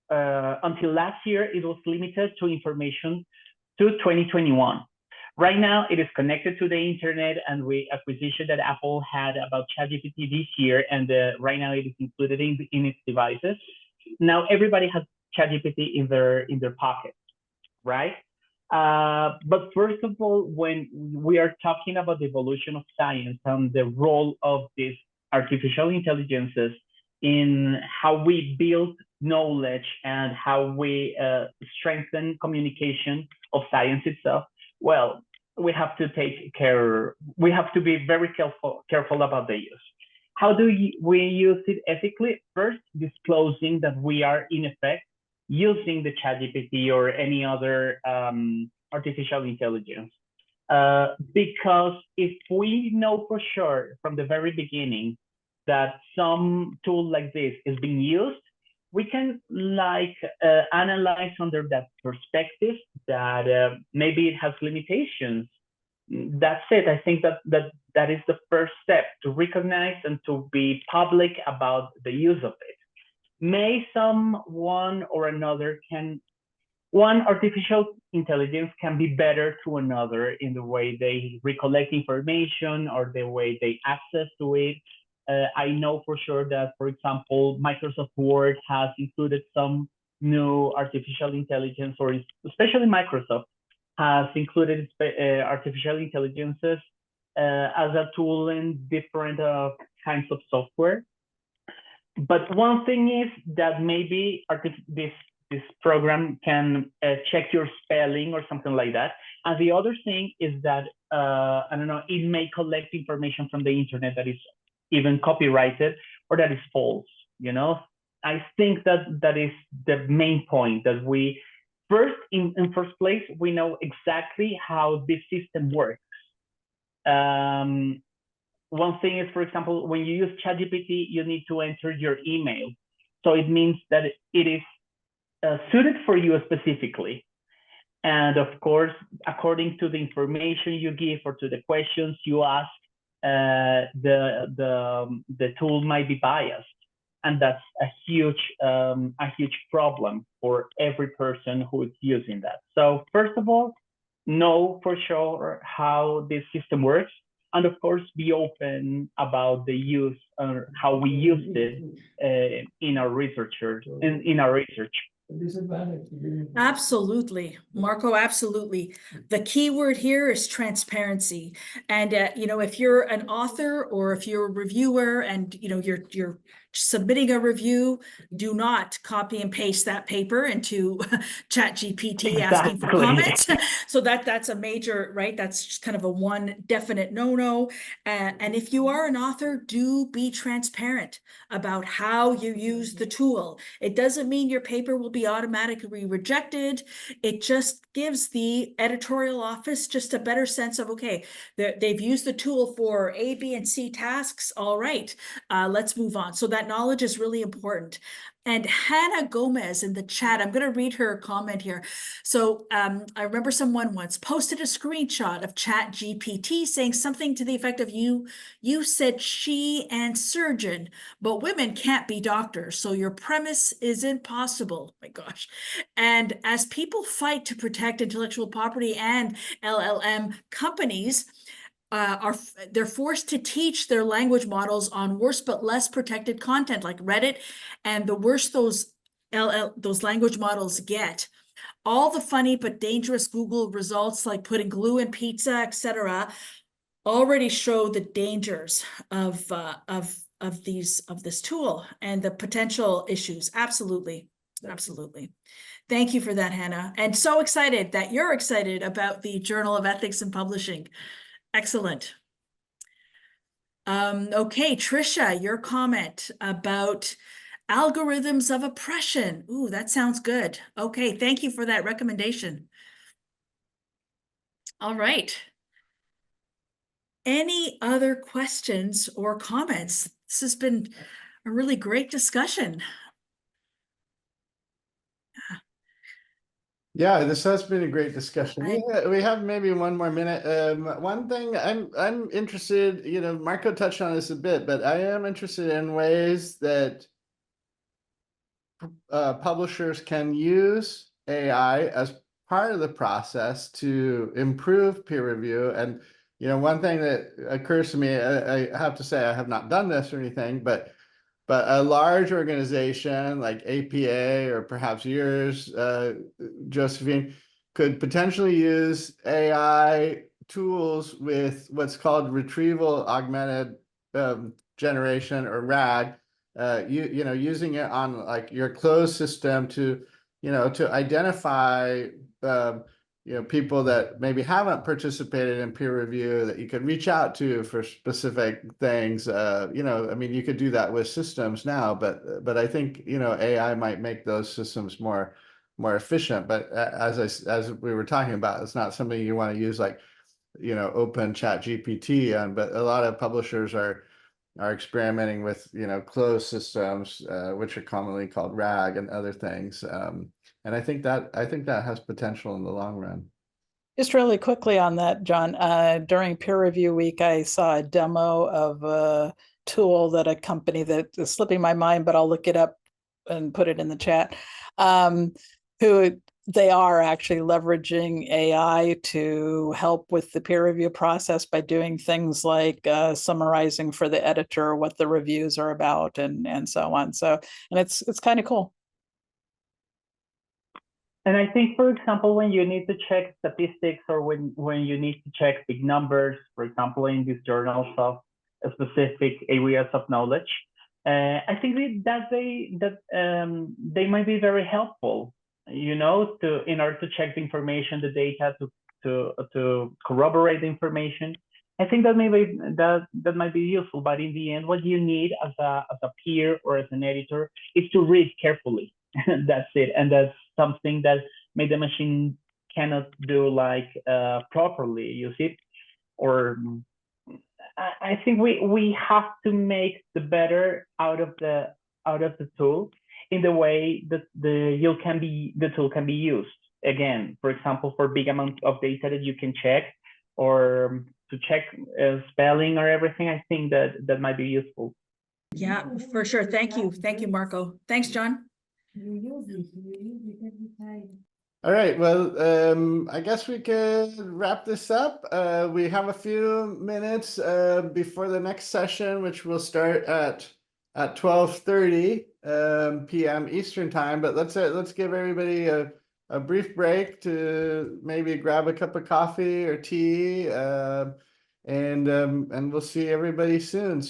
until last year, it was limited to information to 2021. Right now, it is connected to the internet, and we acquisition that Apple had about ChatGPT this year, and right now it is included in its devices. Now everybody has ChatGPT in their pocket, right? But first of all, when we are talking about the evolution of science and the role of these artificial intelligences in how we build knowledge and how we strengthen communication of science itself, well, we have to take care. We have to be very careful about the use. How do we use it ethically? First, disclosing that we are in effect using the ChatGPT or any other artificial intelligence. Because if we know for sure from the very beginning that some tool like this is being used, we can analyze under that perspective that maybe it has limitations. That's it. I think that is the first step, to recognize and to be public about the use of it. May someone or another one artificial intelligence can be better to another in the way they recollect information or the way they access to it. I know for sure that, for example, Microsoft Word has included some new artificial intelligence, or especially Microsoft has included artificial intelligences as a tool in different kinds of software. But one thing is that maybe this program can check your spelling or something like that. And the other thing is that, I don't know, it may collect information from the internet that is even copyrighted or that is false, you know? I think that is the main point, that we first, in first place, we know exactly how this system works. one thing is, for example, when you use ChatGPT, you need to enter your email. So it means that it is suited for you specifically. And of course, according to the information you give or to the questions you ask, the tool might be biased. And that's a huge problem for every person who is using that. So first of all, know for sure how this system works, and of course, be open about the use or how we used it in our research. Absolutely, Marco, absolutely. The key word here is transparency. And you know, if you're an author or if you're a reviewer and you know you're submitting a review, do not copy and paste that paper into ChatGPT asking for comments. So that's a major, right? That's just kind of a one definite no-no. And if you are an author, do be transparent about how you use the tool. It doesn't mean your paper will be automatically rejected. It just gives the editorial office just a better sense of, okay, they've used the tool for A, B, and C tasks. All right, let's move on. So that knowledge is really important. And Hannah Gomez in the chat, I'm going to read her comment here. So I remember someone once posted a screenshot of ChatGPT saying something to the effect of, you said she and surgeon, but women can't be doctors. So your premise is impossible. My gosh. And as people fight to protect intellectual property and LLM companies, they're forced to teach their language models on worse but less protected content like Reddit, and the worse those language models get, all the funny but dangerous Google results like putting glue in pizza, etc., already show the dangers of this tool and the potential issues. Absolutely. Thank you for that, Hannah. And so excited that you're excited about the Journal of Ethics in Publishing. Excellent. Okay, Trisha, your comment about algorithms of oppression. Ooh, that sounds good. Okay, thank you for that recommendation. All right. Any other questions or comments? This has been a really great discussion. Yeah, this has been a great discussion. We have maybe one more minute. One thing I'm interested, you know, Marco touched on this a bit, but I am interested in ways that publishers can use AI as part of the process to improve peer review. And, you know, one thing that occurs to me, I have to say I have not done this or anything, but a large organization like APA or perhaps yours, Josephine, could potentially use AI tools with what's called retrieval augmented generation, or RAG, you know, using it on like your closed system to, you know, to identify you know, people that maybe haven't participated in peer review that you could reach out to for specific things. You know, I mean, you could do that with systems now, but I think, you know, AI might make those systems more efficient. But as we were talking about, it's not something you want to use like, you know, open ChatGPT on. But a lot of publishers are experimenting with, you know, closed systems, which are commonly called RAG and other things. And I think that has potential in the long run. Just really quickly on that, John, during peer review week, I saw a demo of a tool that a company that is slipping my mind, but I'll look it up and put it in the chat, who they are actually leveraging AI to help with the peer review process by doing things like summarizing for the editor what the reviews are about and so on. So, and it's kind of cool. And I think, for example, when you need to check statistics or when you need to check big numbers, for example, in these journals of specific areas of knowledge, I think that they might be very helpful, you know, in order to check the information, the data, to corroborate the information. I think that maybe that might be useful, but in the end, what you need as a peer or as an editor is to read carefully. That's it, and that's something that maybe the machine cannot do like properly. You see, or I think we have to make the better out of the tool in the way that the tool can be used. Again, for example, for big amounts of data that you can check, or to check spelling or everything, I think that might be useful. Yeah, for sure. Thank you, Marco. Thanks, John. All right, well, I guess we could wrap this up. We have a few minutes before the next session, which will start at 12:30 p.m. Eastern time. But let's give everybody a brief break to maybe grab a cup of coffee or tea, and we'll see everybody soon.